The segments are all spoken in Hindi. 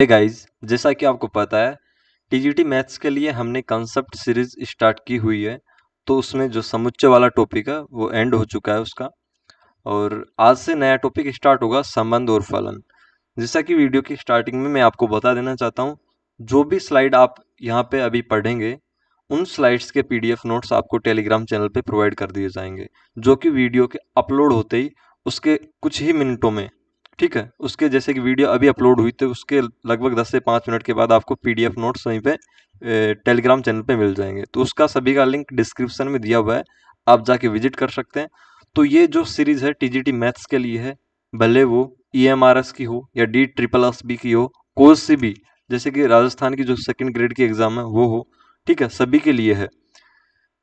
हे गाइस, जैसा कि आपको पता है टीजीटी मैथ्स के लिए हमने कंसेप्ट सीरीज स्टार्ट की हुई है। तो उसमें जो समुच्चय वाला टॉपिक है वो एंड हो चुका है उसका, और आज से नया टॉपिक स्टार्ट होगा, संबंध और फलन। जैसा कि वीडियो की स्टार्टिंग में मैं आपको बता देना चाहता हूँ, जो भी स्लाइड आप यहाँ पे अभी पढ़ेंगे उन स्लाइड्स के पीडीएफ नोट्स आपको टेलीग्राम चैनल पे प्रोवाइड कर दिए जाएंगे, जो कि वीडियो के अपलोड होते ही उसके कुछ ही मिनटों में, ठीक है, उसके जैसे कि वीडियो अभी अपलोड हुई तो उसके लगभग 10 से 5 मिनट के बाद आपको पीडीएफ नोट्स वहीं पे टेलीग्राम चैनल पे मिल जाएंगे। तो उसका सभी का लिंक डिस्क्रिप्शन में दिया हुआ है, आप जाके विजिट कर सकते हैं। तो ये जो सीरीज है टीजीटी मैथ्स के लिए है, भले वो ईएमआरएस की हो या डी ट्रिपल एस बी की हो, कोई सी भी, जैसे कि राजस्थान की जो सेकंड ग्रेड की एग्जाम है वो हो, ठीक है, सभी के लिए है।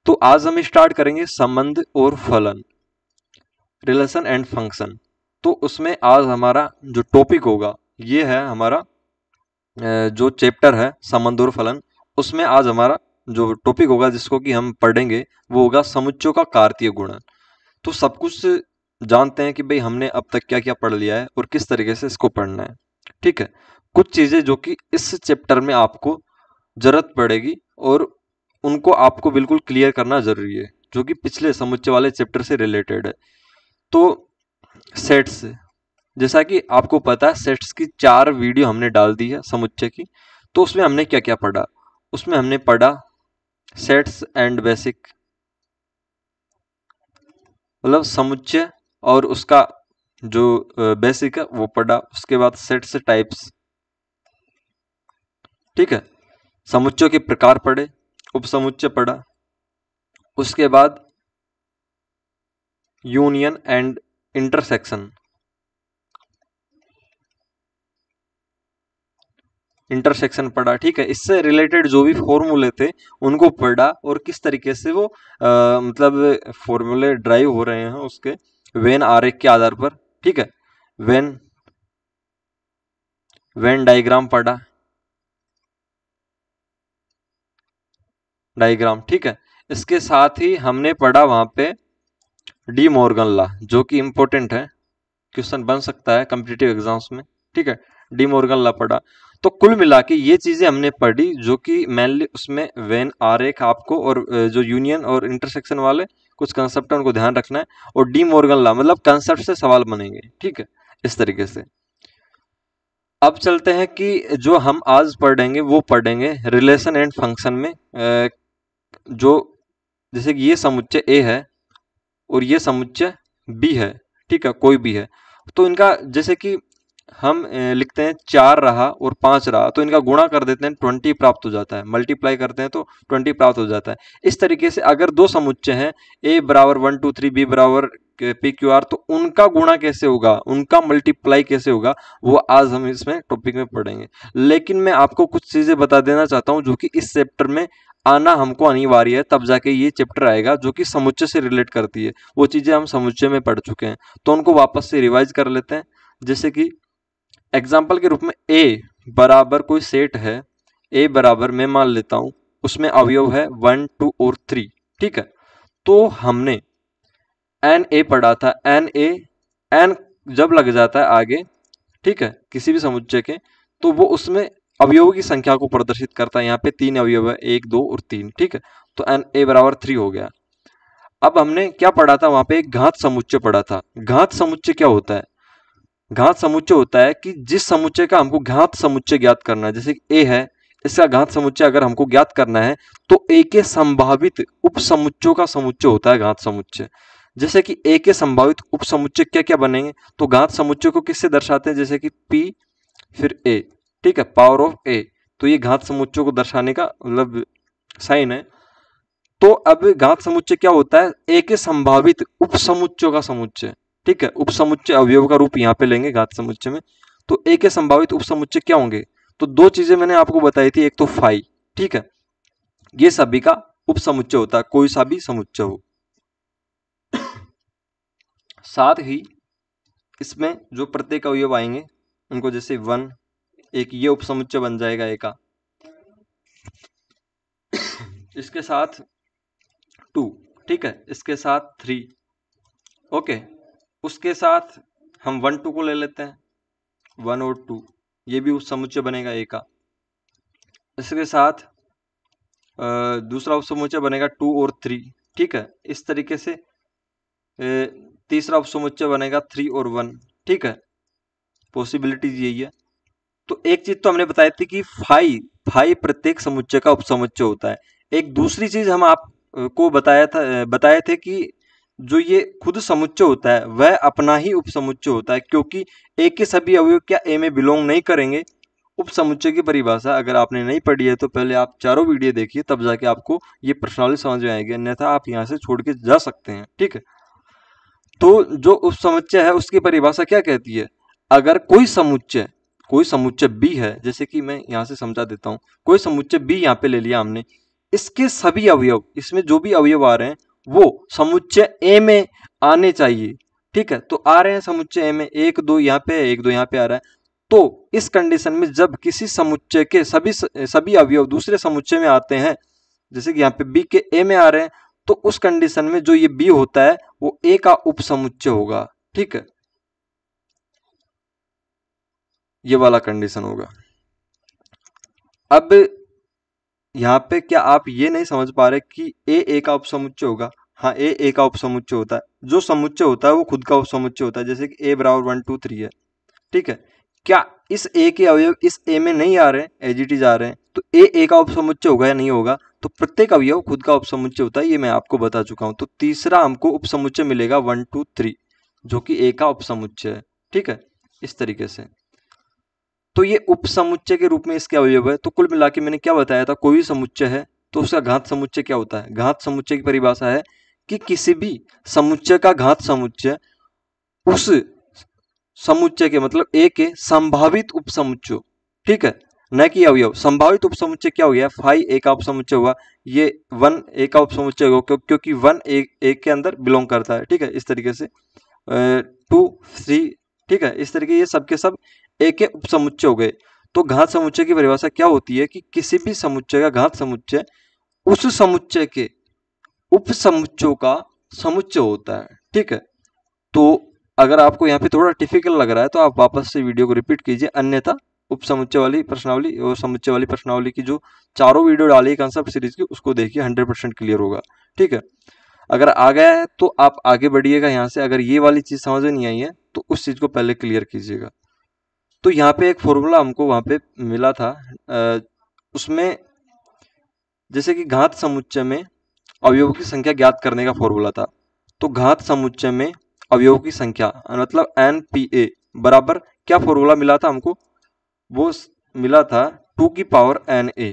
तो आज हम स्टार्ट करेंगे संबंध और फलन, रिलेशन एंड फंक्शन। तो उसमें आज हमारा जो टॉपिक होगा ये है हमारा जो चैप्टर है संबंध और फलन, उसमें आज हमारा जो टॉपिक होगा जिसको कि हम पढ़ेंगे वो होगा समुच्चयों का कार्तीय गुणन। तो सब कुछ जानते हैं कि भाई हमने अब तक क्या क्या पढ़ लिया है और किस तरीके से इसको पढ़ना है, ठीक है। कुछ चीजें जो कि इस चैप्टर में आपको जरूरत पड़ेगी और उनको आपको बिल्कुल क्लियर करना जरूरी है, जो कि पिछले समुच्चय वाले चैप्टर से रिलेटेड है। तो सेट्स, जैसा कि आपको पता है सेट्स की 4 वीडियो हमने डाल दी है समुच्चय की। तो उसमें हमने क्या क्या पढ़ा, उसमें हमने पढ़ा सेट्स एंड बेसिक, मतलब समुच्चय और उसका जो बेसिक है वो पढ़ा। उसके बाद सेट्स टाइप्स, ठीक है, समुच्चयों के प्रकार पढ़े, उपसमुच्चय पढ़ा। उसके बाद यूनियन एंड इंटरसेक्शन, इंटरसेक्शन पढ़ा, ठीक है। इससे रिलेटेड जो भी फॉर्मूले थे उनको पढ़ा और किस तरीके से वो मतलब फॉर्मूले ड्राइव हो रहे हैं उसके वेन आरेख के आधार पर, ठीक है। वेन वेन डायग्राम पढ़ा, डायग्राम, ठीक है। इसके साथ ही हमने पढ़ा वहां पे डी मॉर्गन लॉ, जो कि इंपॉर्टेंट है, क्वेश्चन बन सकता है कॉम्पिटिटिव एग्जाम्स में, ठीक है। डी मॉर्गन लॉ पढ़ा। तो कुल मिला के ये चीजें हमने पढ़ी, जो कि मेनली उसमें वेन आरेख आपको और जो यूनियन और इंटरसेक्शन वाले कुछ कंसेप्ट है उनको ध्यान रखना है, और डी मॉर्गन लॉ मतलब कंसेप्ट से सवाल बनेंगे, ठीक है, इस तरीके से। अब चलते हैं कि जो हम आज पढ़ेंगे वो पढ़ेंगे रिलेशन एंड फंक्शन में। जो जैसे कि ये समुच्चय ए है और ये समुच्चय बी है, ठीक है, कोई भी है। तो इनका जैसे कि हम लिखते हैं 4 रहा और 5 रहा, तो इनका गुणा कर देते हैं 20 प्राप्त हो जाता है, मल्टीप्लाई करते हैं तो 20 प्राप्त हो जाता है। इस तरीके से अगर दो समुच्चय हैं, ए बराबर 1 2 3, बी बराबर पी क्यू आर, तो उनका गुणा कैसे होगा, उनका मल्टीप्लाई कैसे होगा, वो आज हम इसमें टॉपिक में पढ़ेंगे। लेकिन मैं आपको कुछ चीजें बता देना चाहता हूँ जो कि इस चैप्टर में आना हमको अनिवार्य है, तब जाके ये चैप्टर आएगा जो कि समुच्चय से रिलेट करती है। वो चीजें हम समुच्चय में पढ़ चुके हैं, तो उनको वापस से रिवाइज कर लेते हैं। जैसे कि एग्जाम्पल के रूप में ए बराबर कोई सेट है, ए बराबर मैं मान लेता हूं उसमें अवयव है 1 2 और 3, ठीक है। तो हमने एन ए पढ़ा था, एन ए, एन जब लग जाता है आगे, ठीक है, किसी भी समुच्चय के, तो वो उसमें अवयवों की संख्या को प्रदर्शित करता है। यहाँ पे 3 अवयव है, 1 2 और 3, ठीक है। तो एन ए बराबर 3 हो गया। अब हमने क्या पढ़ा था, वहां पे एक घात समुच्चय पढ़ा था। घात समुच्चय क्या होता है, घात समुच्चय होता है कि जिस समुच्चय का हमको घात समुच्चय ज्ञात करना है, जैसे ए है, इसका घात समुच्चय अगर हमको ज्ञात करना है तो ए के संभावित उप समुच्चयों का समुच्चय होता है घात समुच्चय। जैसे कि ए के संभावित उप समुच्चय क्या क्या बनेंगे, तो घात समुच्चय को किससे दर्शाते हैं, जैसे कि पी फिर ए, ठीक है, पावर ऑफ ए। तो ये घात समुच्चय को दर्शाने का मतलब साइन है। तो अब घात समुच्चय क्या होता है, ए के संभावित उप समुच्चयों का समुच्चय, ठीक है। उप समुच्चय अवयव का रूप यहाँ पे लेंगे घात समुच्चय में। तो ए के संभावित उप समुच्चय क्या होंगे, तो दो चीजें मैंने आपको बताई थी, एक तो फाई, ठीक है, ये सभी का उप समुच्चय होता है, कोई सा भी समुच्चय हो। साथ ही इसमें जो प्रत्येक अवयव आएंगे उनको, जैसे 1, एक ये उप समुच्चय बन जाएगा ए का, इसके साथ 2, ठीक है, इसके साथ 3, ओके। उसके साथ हम 1 2 को ले लेते हैं, 1 और 2, ये भी उप समुच्चय बनेगा ए का। इसके साथ दूसरा उप समुच्चय बनेगा 2 और 3, ठीक है। इस तरीके से तीसरा उप समुच्चय बनेगा 3 और 1, ठीक है। पॉसिबिलिटीज यही है। तो एक चीज तो हमने बताई थी कि फाई प्रत्येक समुच्चय का उपसमुच्चय होता है। एक दूसरी चीज हम आप को बताए थे कि जो ये खुद समुच्चय होता है वह अपना ही उपसमुच्चय होता है, क्योंकि ए के सभी अवयव क्या ए में बिलोंग नहीं करेंगे। उपसमुच्चय की परिभाषा अगर आपने नहीं पढ़ी है तो पहले आप चारों वीडियो देखिए, तब जाके आपको ये प्रश्नावली समझ में आएगी, अन्यथा आप यहाँ से छोड़ के जा सकते हैं, ठीक है। तो जो उपसमुच्चय है उसकी परिभाषा क्या कहती है? अगर कोई समुच्चय बी है, जैसे कि मैं यहाँ से समझा देता हूँ, कोई समुच्चय बी यहाँ पे ले लिया हमने, इसके सभी अवयव, इसमें जो भी अवयव आ रहे हैं वो समुच्चय ए में आने चाहिए, ठीक है। तो आ रहे हैं समुच्चय ए में, 1 2 यहाँ पे, 1 2 यहाँ पे आ रहा है। तो इस कंडीशन में जब किसी समुच्चय के सभी अवयव दूसरे समुच्चय में आते हैं, जैसे कि यहाँ पे बी के ए में आ रहे हैं, तो उस कंडीशन में जो ये बी होता है वो ए का उपसमुच्चय होगा, ठीक है। ये वाला कंडीशन होगा। अब यहाँ पे क्या आप ये नहीं समझ पा रहे कि ए का उपसमुच्चय होगा? हाँ, ए का उपसमुच्चय होता है। जो समुच्चय होता है वो खुद का उपसमुच्चय होता है, जैसे कि ए बराबर 1 2 3 है, ठीक है। क्या इस ए के अवयव इस ए में नहीं आ रहे हैं, एजीटीज आ रहे हैं, तो ए का उपसमुच्चय होगा या नहीं होगा? तो प्रत्येक अवयव खुद का उपसमुच्चय होता है, ये मैं आपको बता चुका हूं। तो तीसरा हमको उपसमुच्चय मिलेगा 1 2 3, जो कि ए का उपसमुच्चय है, ठीक है, इस तरीके से। तो ये उपसमुच्चय के रूप में इसके अवयव है। तो कुल मिला के मैंने क्या बताया था, कोई भी समुच्चय है तो उसका घात समुच्चय क्या होता है? घात समुच्चय की परिभाषा है कि किसी भी समुच्चय का घात समुच्चय उस समुच्चय के मतलब ए के संभावित उपसमुच्चय, ठीक है, न कि अवयव। संभावित उपसमुच्चय क्या हो गया? फाई ए का उपसमुच्चय हुआ, ये 1 ए का उपसमुच्चय होगा क्योंकि 1 ए के अंदर बिलोंग करता है, ठीक है, इस तरीके से 2 3, ठीक है, इस तरीके ये सब के सब ए के उपसमुच्चय हो गए। तो घात समुच्चय की परिभाषा क्या होती है कि किसी भी समुच्चय का घात समुच्चय उस समुच्चय के उपसमुच्चयों का समुच्चय होता है, ठीक है। तो अगर आपको यहाँ पे थोड़ा डिफिकल्ट लग रहा है तो आप वापस से वीडियो को रिपीट कीजिए, अन्यथा उपसमुच्चय वाली प्रश्नावली और समुच्चय वाली प्रश्नावली की जो चारों वीडियो डाली कंसेप्ट सीरीज की, उसको देखिए, 100% क्लियर होगा, ठीक है। अगर आ गया है तो आप आगे बढ़िएगा यहाँ से, अगर ये वाली चीज समझ में नहीं आई है तो उस चीज को पहले क्लियर कीजिएगा। तो यहाँ पे एक फॉर्मूला हमको वहां पे मिला था, उसमें जैसे कि घात समुच्चय में अवयवों की संख्या ज्ञात करने का फॉर्मूला था। तो घात समुच्चय में अवयवों की संख्या मतलब NPA बराबर क्या फॉर्मूला मिला था हमको? वो मिला था 2 की पावर NA,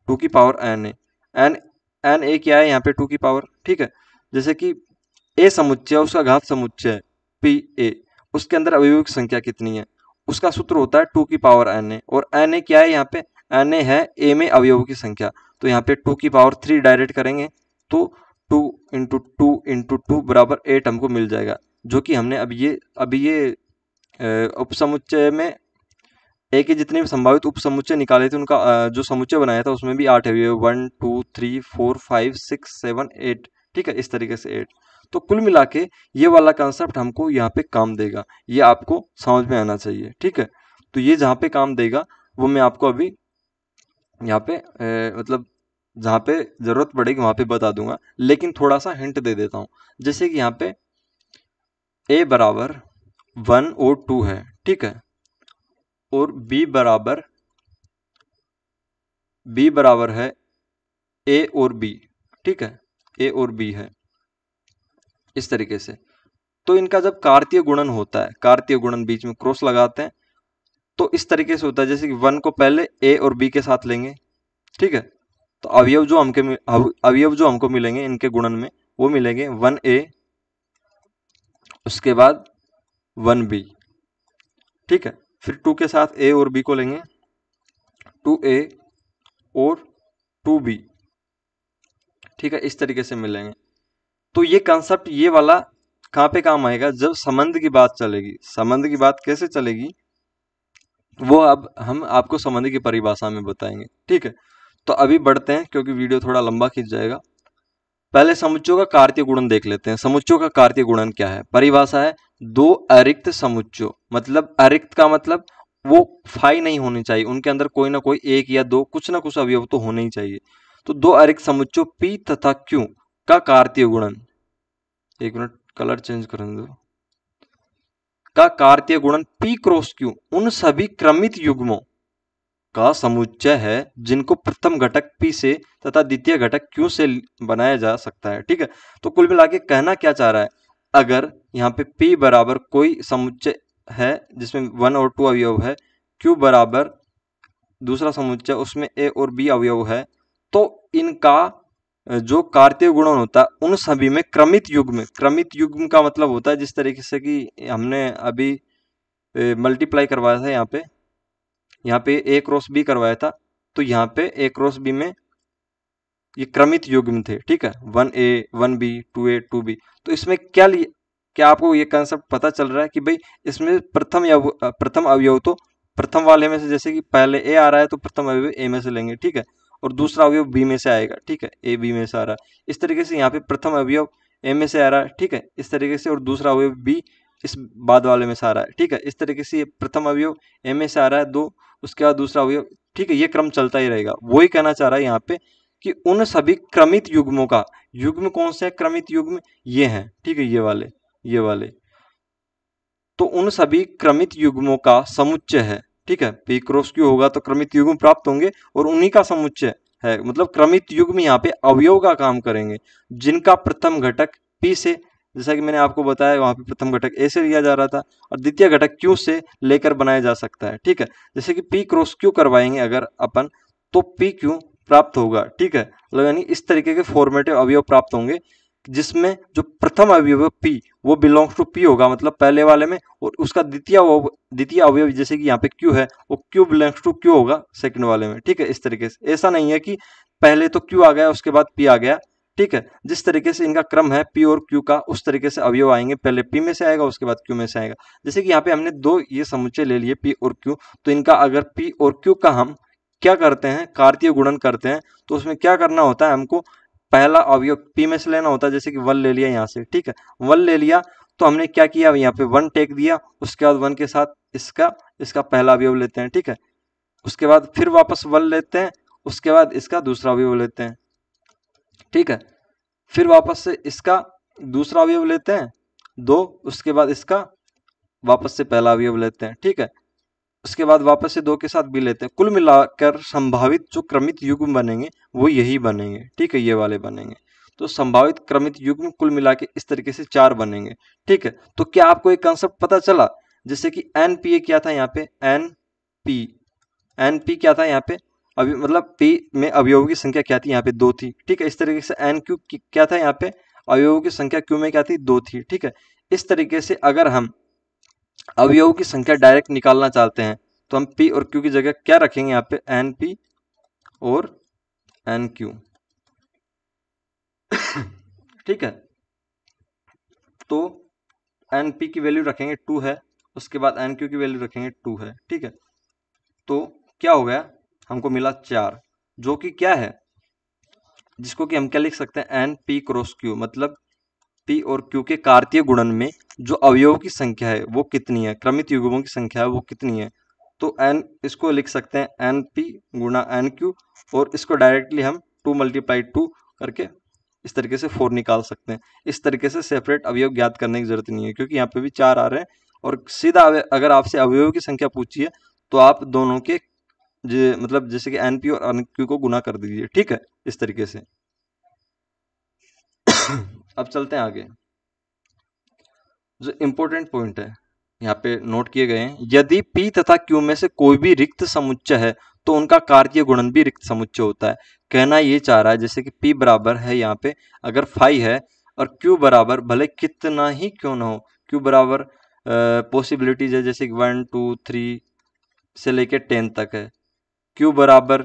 2 की पावर NA। NA क्या है यहाँ पे? 2 की पावर, ठीक है। जैसे कि ए समुच्चय, उसका घात समुच्चय PA, उसके अंदर अवयवों की संख्या कितनी है? उसका सूत्र होता है 2 की पावर NA, और NA क्या है यहाँ पे? NA है ए में अवयवों की संख्या। तो यहाँ पे 2 की पावर 3 डायरेक्ट करेंगे तो 2 इंटू 2 इंटू 2 बराबर 8 हमको मिल जाएगा, जो कि हमने अभी ये उपसमुच्चय में ए के जितने भी संभावित उपसमुच्चय निकाले थे उनका जो समुच्चय बनाया था उसमें भी 8 है, 1 2 3 4 5 6 7 8, ठीक है, इस तरीके से 8। तो कुल मिला के ये वाला कंसेप्ट हमको यहाँ पे काम देगा, ये आपको समझ में आना चाहिए, ठीक है। तो ये जहाँ पे काम देगा वो मैं आपको अभी यहाँ पे मतलब जहाँ पे जरूरत पड़ेगी वहां पे बता दूंगा, लेकिन थोड़ा सा हिंट दे देता हूँ। जैसे कि यहाँ पे a बराबर 1 और 2 है, ठीक है, और b बराबर है a और b, ठीक है, a और b है, इस तरीके से। तो इनका जब कार्तीय गुणन होता है, कार्तीय गुणन बीच में क्रॉस लगाते हैं, तो इस तरीके से होता है जैसे कि 1 को पहले a और b के साथ लेंगे, ठीक है। तो अवयव जो हमको मिलेंगे इनके गुणन में वो मिलेंगे 1a, उसके बाद 1b, ठीक है। फिर 2 के साथ a और b को लेंगे, 2a और 2b, ठीक है, इस तरीके से मिलेंगे। तो ये कंसेप्ट ये वाला कहाँ पे काम आएगा? जब संबंध की बात चलेगी। संबंध की बात कैसे चलेगी वो अब हम आपको संबंध की परिभाषा में बताएंगे, ठीक है। तो अभी बढ़ते हैं क्योंकि वीडियो थोड़ा लंबा खींच जाएगा। पहले समुच्चयों का कार्तीय गुणन देख लेते हैं। समुच्चयों का कार्तीय गुणन क्या है? परिभाषा है दो अरिक्त समुच्चयों, मतलब अरिक्त का मतलब वो फाई नहीं होनी चाहिए, उनके अंदर कोई ना कोई एक या दो कुछ ना कुछ अवयव तो होने ही चाहिए। तो दो अरिक्त समुच्चयों P तथा Q का कार्तीय गुणन, एक मिनट कलर चेंज करने दो, का कार्तीय गुणन P क्रॉस Q उन सभी क्रमित युग्मों का समुच्चय है जिनको प्रथम घटक P से तथा द्वितीय घटक Q से बनाया जा सकता है। ठीक है, तो कुल मिला के कहना क्या चाह रहा है, अगर यहाँ पे P बराबर कोई समुच्चय है जिसमें 1 और 2 अवयव है, Q बराबर दूसरा समुच्चय उसमें A और B अवयव है, तो इनका जो कार्तीय गुणन होता है उन सभी में क्रमित युग्म का मतलब होता है जिस तरीके से कि हमने अभी मल्टीप्लाई करवाया था, यहाँ पे A क्रॉस B करवाया था, तो यहाँ पे A क्रॉस B में ये क्रमित युग्म थे। ठीक है, 1A 1B 2A 2B। तो इसमें क्या आपको ये कंसेप्ट पता चल रहा है कि भाई इसमें प्रथम अवयव तो प्रथम वाले में से, जैसे कि पहले A आ रहा है तो प्रथम अवयव A में से लेंगे। ठीक है, और दूसरा अवयव B में से आएगा। ठीक है, A B में से आ रहा है, इस तरीके से यहाँ पे प्रथम अवयव A में से आ रहा है। ठीक है, इस तरीके से, और दूसरा अवयव B इस बाद वाले में से आ रहा है। ठीक है, इस तरीके से ये प्रथम अवयव A में से आ रहा है 2, उसके बाद दूसरा अवयव। ठीक है, ये क्रम चलता ही रहेगा। वही कहना चाह रहा है यहाँ पे कि उन सभी क्रमित युग्मों का, युग्म कौन से है क्रमित युग्म, ये हैं। ठीक है, ये वाले तो उन सभी क्रमित युग्मों का समुच्चय है। ठीक है, P क्रॉस Q होगा तो क्रमित युग्म प्राप्त होंगे और उन्हीं का समुच्चय है, मतलब क्रमित युग्म यहाँ पे अवयव का काम करेंगे जिनका प्रथम घटक P से, जैसा कि मैंने आपको बताया वहां पे प्रथम घटक A से लिया जा रहा था और द्वितीय घटक Q से लेकर बनाया जा सकता है। ठीक है, जैसे कि P क्रॉस Q करवाएंगे अगर अपन, तो PQ प्राप्त होगा। ठीक है, मतलब यानी इस तरीके के फॉर्मेटिव अवयव प्राप्त होंगे जिसमें जो प्रथम अवयव P वो बिलोंग्स टू P होगा, मतलब पहले वाले में, और उसका द्वितीय अवयव जैसे कि यहाँ पे Q है वो Q बिलोंग्स टू Q होगा सेकंड वाले में। ठीक है, इस तरीके से, ऐसा नहीं है कि पहले तो Q आ गया उसके बाद P आ गया। ठीक है, जिस तरीके से इनका क्रम है P और Q का, उस तरीके से अवयव आएंगे, पहले P में से आएगा उसके बाद Q में से आएगा। जैसे कि यहाँ पे हमने दो ये समुच्चय ले लिए P और Q, तो इनका अगर P और Q का हम क्या करते हैं, कार्तीय गुणन करते हैं, तो उसमें क्या करना होता है, हमको पहला अवयव P में से लेना होता है। जैसे कि 1 ले लिया यहाँ से, ठीक है, 1 ले लिया तो हमने क्या किया, यहाँ पे 1 टेक दिया, उसके बाद 1 के साथ इसका पहला अवयव लेते हैं। ठीक है, उसके बाद फिर वापस 1 लेते हैं, उसके बाद इसका दूसरा अवयव लेते हैं। ठीक है, फिर वापस से इसका दूसरा अवयव लेते हैं 2, उसके बाद इसका वापस से पहला अवयव लेते हैं। ठीक है, उसके बाद वापस से 2 के साथ भी लेते हैं। कुल मिलाकर संभावित जो क्रमित युग्म बनेंगे वो यही बनेंगे। ठीक है, ये वाले बनेंगे। तो संभावित क्रमित युग्म कुल मिला के इस तरीके से 4 बनेंगे। ठीक है, तो क्या आपको एक कंसेप्ट पता चला, जैसे कि NPA क्या था यहाँ पे, NP क्या था यहाँ पे, अभी मतलब P में अवयवों की संख्या क्या थी, यहाँ पे 2 थी। ठीक है, इस तरीके से NQ क्या था यहाँ पे, अवयवों की संख्या Q में क्या थी, 2 थी। ठीक है, इस तरीके से अगर हम अवयवों की संख्या डायरेक्ट निकालना चाहते हैं तो हम P और Q की जगह क्या रखेंगे, यहाँ पे NP और NQ। ठीक है, तो NP की वैल्यू रखेंगे 2 है, उसके बाद NQ की वैल्यू रखेंगे 2 है। ठीक है, तो क्या हो गया, हमको मिला 4, जो कि क्या है, जिसको कि हम क्या लिख सकते हैं, NP क्रॉस Q, मतलब P और Q के कार्तीय गुणन में जो अवयवों की संख्या है वो कितनी है, क्रमित युग्मों की संख्या है वो कितनी है। तो n इसको लिख सकते हैं NP गुणा NQ, और इसको डायरेक्टली हम 2 × 2 करके इस तरीके से 4 निकाल सकते हैं। इस तरीके से सेपरेट अवयव ज्ञात करने की जरूरत नहीं है, क्योंकि यहाँ पे भी 4 आ रहे हैं, और सीधा अगर आपसे अवयवों की संख्या पूछी है तो आप दोनों के मतलब जैसे कि NP और NQ को गुना कर दीजिए। ठीक है, इस तरीके से। अब चलते हैं आगे, जो इम्पोर्टेंट पॉइंट है यहाँ पे नोट किए गए हैं, यदि P तथा Q में से कोई भी रिक्त समुच्चय है तो उनका कार्तीय गुणन भी रिक्त समुच्चय होता है। कहना ये चाह रहा है, जैसे कि P बराबर है यहाँ पे अगर 5 है और Q बराबर भले कितना ही क्यों ना हो, Q बराबर पॉसिबिलिटीज है जैसे कि 1 2 3 से लेके 10 तक है, Q बराबर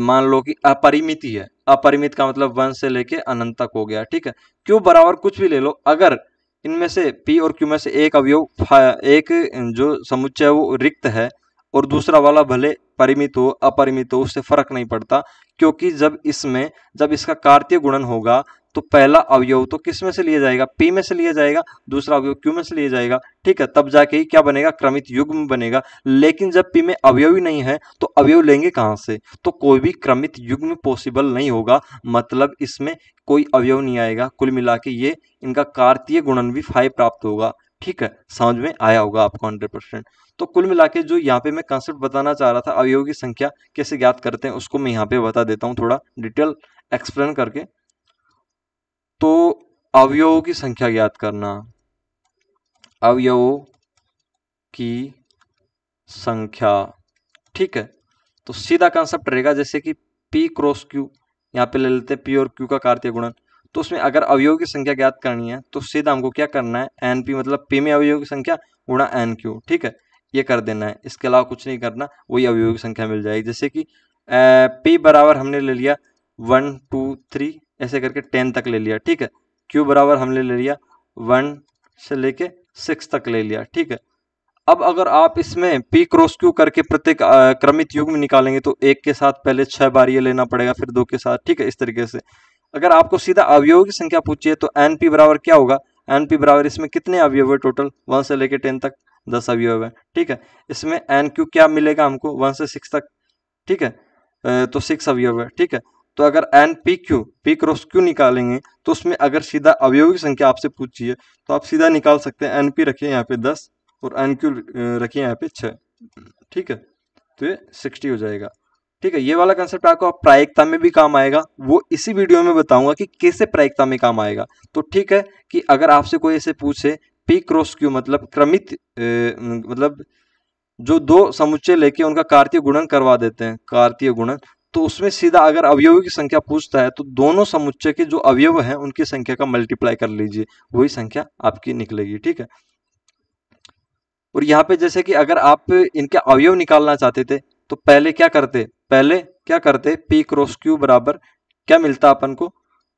मान लो कि अपरिमित ही है, अपरिमित का मतलब 1 से लेके अनंत तक हो गया। ठीक है, Q बराबर कुछ भी ले लो, अगर इनमें से P और Q में से एक अवयव, एक जो समुच्चय है वो रिक्त है और दूसरा वाला भले परिमित हो अपरिमित हो, उससे फर्क नहीं पड़ता, क्योंकि जब इसका कार्तीय गुणन होगा तो पहला अवयव तो किस में से लिया जाएगा, पी में से लिया जाएगा, दूसरा अवयव क्यू में से लिया जाएगा, ठीक है, तब जाके ही क्या बनेगा, क्रमित युग्म बनेगा। लेकिन जब पी में अवयव ही नहीं है तो अवयव लेंगे कहां से, तो कोई भी क्रमित युग्म पॉसिबल नहीं होगा, मतलब इसमें कोई अवयव नहीं आएगा। कुल मिला के ये इनका कार्तीय गुणन भी 5 प्राप्त होगा, ठीक है, समझ में आया होगा आपको 100%। तो कुल मिला के जो यहाँ पे मैं कंसेप्ट बताना चाह रहा था अवयव की संख्या कैसे ज्ञात करते हैं उसको मैं यहाँ पे बता देता हूँ थोड़ा डिटेल एक्सप्लेन करके। तो अवयवों की संख्या ज्ञात करना, अवयवों की संख्या, ठीक है, तो सीधा कंसेप्ट रहेगा जैसे कि P क्रॉस Q, यहाँ पे ले लेते हैं P और Q का कार्तीय गुणन। तो उसमें अगर अवयव की संख्या ज्ञात करनी है तो सीधा हमको क्या करना है, NP मतलब P में अवयव की संख्या गुणा NQ, ठीक है, ये कर देना है, इसके अलावा कुछ नहीं करना, वही अवयव की संख्या मिल जाएगी। जैसे कि P बराबर हमने ले लिया 1 2 3 ऐसे करके 10 तक ले लिया, ठीक है, Q बराबर हमने ले लिया 1 से लेके 6 तक ले लिया, ठीक है। अब अगर आप इसमें P क्रॉस Q करके प्रत्येक क्रमित युग्म निकालेंगे तो एक के साथ पहले 6 बार ये लेना पड़ेगा, फिर 2 के साथ, ठीक है, इस तरीके से। अगर आपको सीधा अवयवों की संख्या पूछिए तो NP बराबर क्या होगा, NP बराबर इसमें कितने अवयव है टोटल, 1 से लेके 10 तक 10 अवयव है, ठीक है। इसमें NQ क्या मिलेगा हमको 1 से 6 तक, ठीक है, तो 6 अवयव है, ठीक है। तो अगर NPQ P क्रॉस Q निकालेंगे तो उसमें अगर सीधा अवयवों की संख्या आपसे पूछिए तो आप सीधा निकाल सकते हैं। NP रखिए यहाँ पे 10 और NQ रखिए यहाँ पे 6, ठीक है, तो ये 60 हो जाएगा, ठीक है। ये वाला कंसेप्ट आपको प्रायिकता में भी काम आएगा, वो इसी वीडियो में बताऊंगा कि कैसे प्रायिकता में काम आएगा। तो ठीक है कि अगर आपसे कोई ऐसे पूछे P क्रॉस Q मतलब क्रमित मतलब जो दो समुच्चय लेके उनका कार्तीय गुणन करवा देते हैं, कार्तीय गुणन, तो उसमें सीधा अगर अवयवों की संख्या पूछता है तो दोनों समुच्चय के जो अवयव हैं उनकी संख्या का मल्टीप्लाई कर लीजिए, वही संख्या आपकी निकलेगी, ठीक है। और यहाँ पे जैसे कि अगर आप इनके अवयव निकालना चाहते थे तो पहले क्या करते, P क्रॉस Q बराबर क्या मिलता अपन को,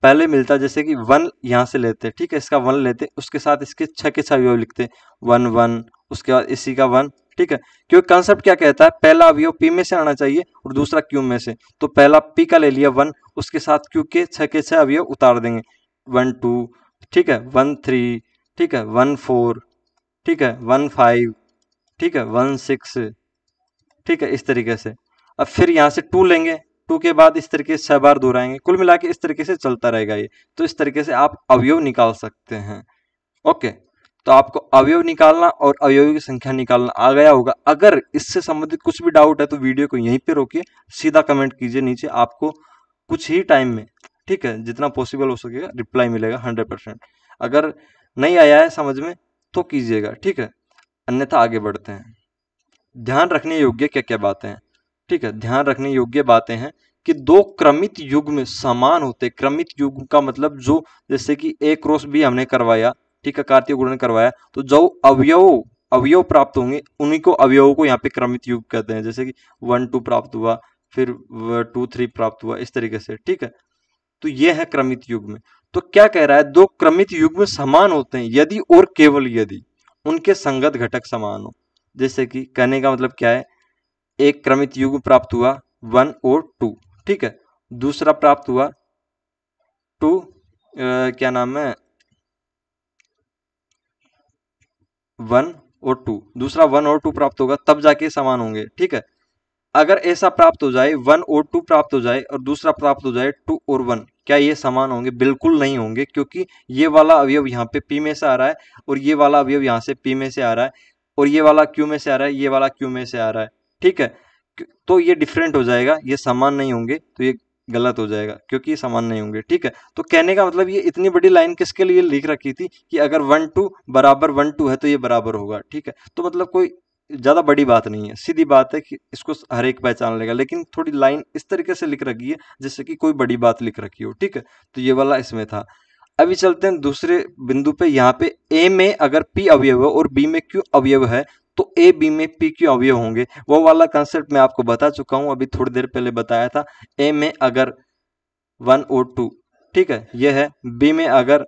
पहले मिलता जैसे कि 1 यहाँ से लेते, ठीक है, इसका 1 लेते, उसके साथ इसके 6 के 6 अवयव लिखते 1 1, उसके बाद इसी का 1, ठीक है, क्योंकि कंसेप्ट क्या कहता है, पहला अवयव P में से आना चाहिए और दूसरा Q में से। तो पहला P का ले लिया 1, उसके साथ Q के 6 अवयव उतार देंगे, 1 2, ठीक है, 1 3, ठीक है, 1 4, ठीक है, 1 5, ठीक है, 1 6, ठीक है, इस तरीके से। अब फिर यहाँ से 2 लेंगे, 2 के बाद इस तरीके से 6 बार दोहराएंगे, कुल मिला के इस तरीके से चलता रहेगा ये। तो इस तरीके से आप अवयव निकाल सकते हैं। ओके, तो आपको अवयव निकालना और अवयवों की संख्या निकालना आ गया होगा। अगर इससे संबंधित कुछ भी डाउट है तो वीडियो को यहीं पे रोकिए, सीधा कमेंट कीजिए नीचे, आपको कुछ ही टाइम में, ठीक है, जितना पॉसिबल हो सकेगा रिप्लाई मिलेगा 100%। अगर नहीं आया है समझ में तो कीजिएगा, ठीक है, अन्यथा आगे बढ़ते हैं। ध्यान रखने योग्य क्या क्या बातें हैं, ठीक है, ध्यान रखने योग्य बातें हैं कि दो क्रमित युग्म समान होते। क्रमित युग्म का मतलब जो जैसे कि A क्रॉस B हमने करवाया, ठीक है, कार्तीय गुणन करवाया, तो जो अवयव प्राप्त होंगे उन्हीं को अवयवों को यहाँ पे क्रमित युग्म कहते हैं। जैसे कि 1 2 प्राप्त हुआ, फिर 2 3 प्राप्त हुआ, इस तरीके से, ठीक है। तो ये है क्रमित युग्म। तो क्या कह रहा है, दो क्रमित युग्म समान होते हैं यदि और केवल यदि उनके संगत घटक समान हो। जैसे कि कहने का मतलब क्या है, एक क्रमित युग्म प्राप्त हुआ 1 और 2, ठीक है, दूसरा प्राप्त हुआ 2 क्या नाम है 1 और 2, दूसरा 1 और 2 प्राप्त होगा तब जाके समान होंगे, ठीक है। अगर ऐसा प्राप्त हो जाए 1 और 2 प्राप्त हो जाए और दूसरा प्राप्त हो जाए 2 और 1, क्या ये समान होंगे? बिल्कुल नहीं होंगे, क्योंकि ये वाला अवयव यहाँ पे P में से आ रहा है और ये वाला अवयव यहाँ से P में से आ रहा है और ये वाला Q में से आ रहा है, ये वाला Q में से आ रहा है, ठीक है। तो ये डिफरेंट हो जाएगा, ये समान नहीं होंगे, तो ये गलत हो जाएगा क्योंकि ये समान नहीं होंगे, ठीक है। तो कहने का मतलब ये इतनी बड़ी लाइन किसके लिए लिख रखी थी कि अगर 1 2 बराबर 1 2 है तो ये बराबर होगा, ठीक है। तो मतलब कोई ज्यादा बड़ी बात नहीं है, सीधी बात है कि इसको हर एक पहचान लेगा, लेकिन थोड़ी लाइन इस तरीके से लिख रखी है जैसे कि कोई बड़ी बात लिख रखी हो, ठीक है। तो ये वाला इसमें था। अभी चलते हैं दूसरे बिंदु पे। यहाँ पे ए में अगर P अवयव है और B में Q अवयव है तो ए बी में P Q अवयव होंगे। वो वाला कंसेप्ट मैं आपको बता चुका हूँ, अभी थोड़ी देर पहले बताया था। ए में अगर 1 और 2, ठीक है, ये है। बी में अगर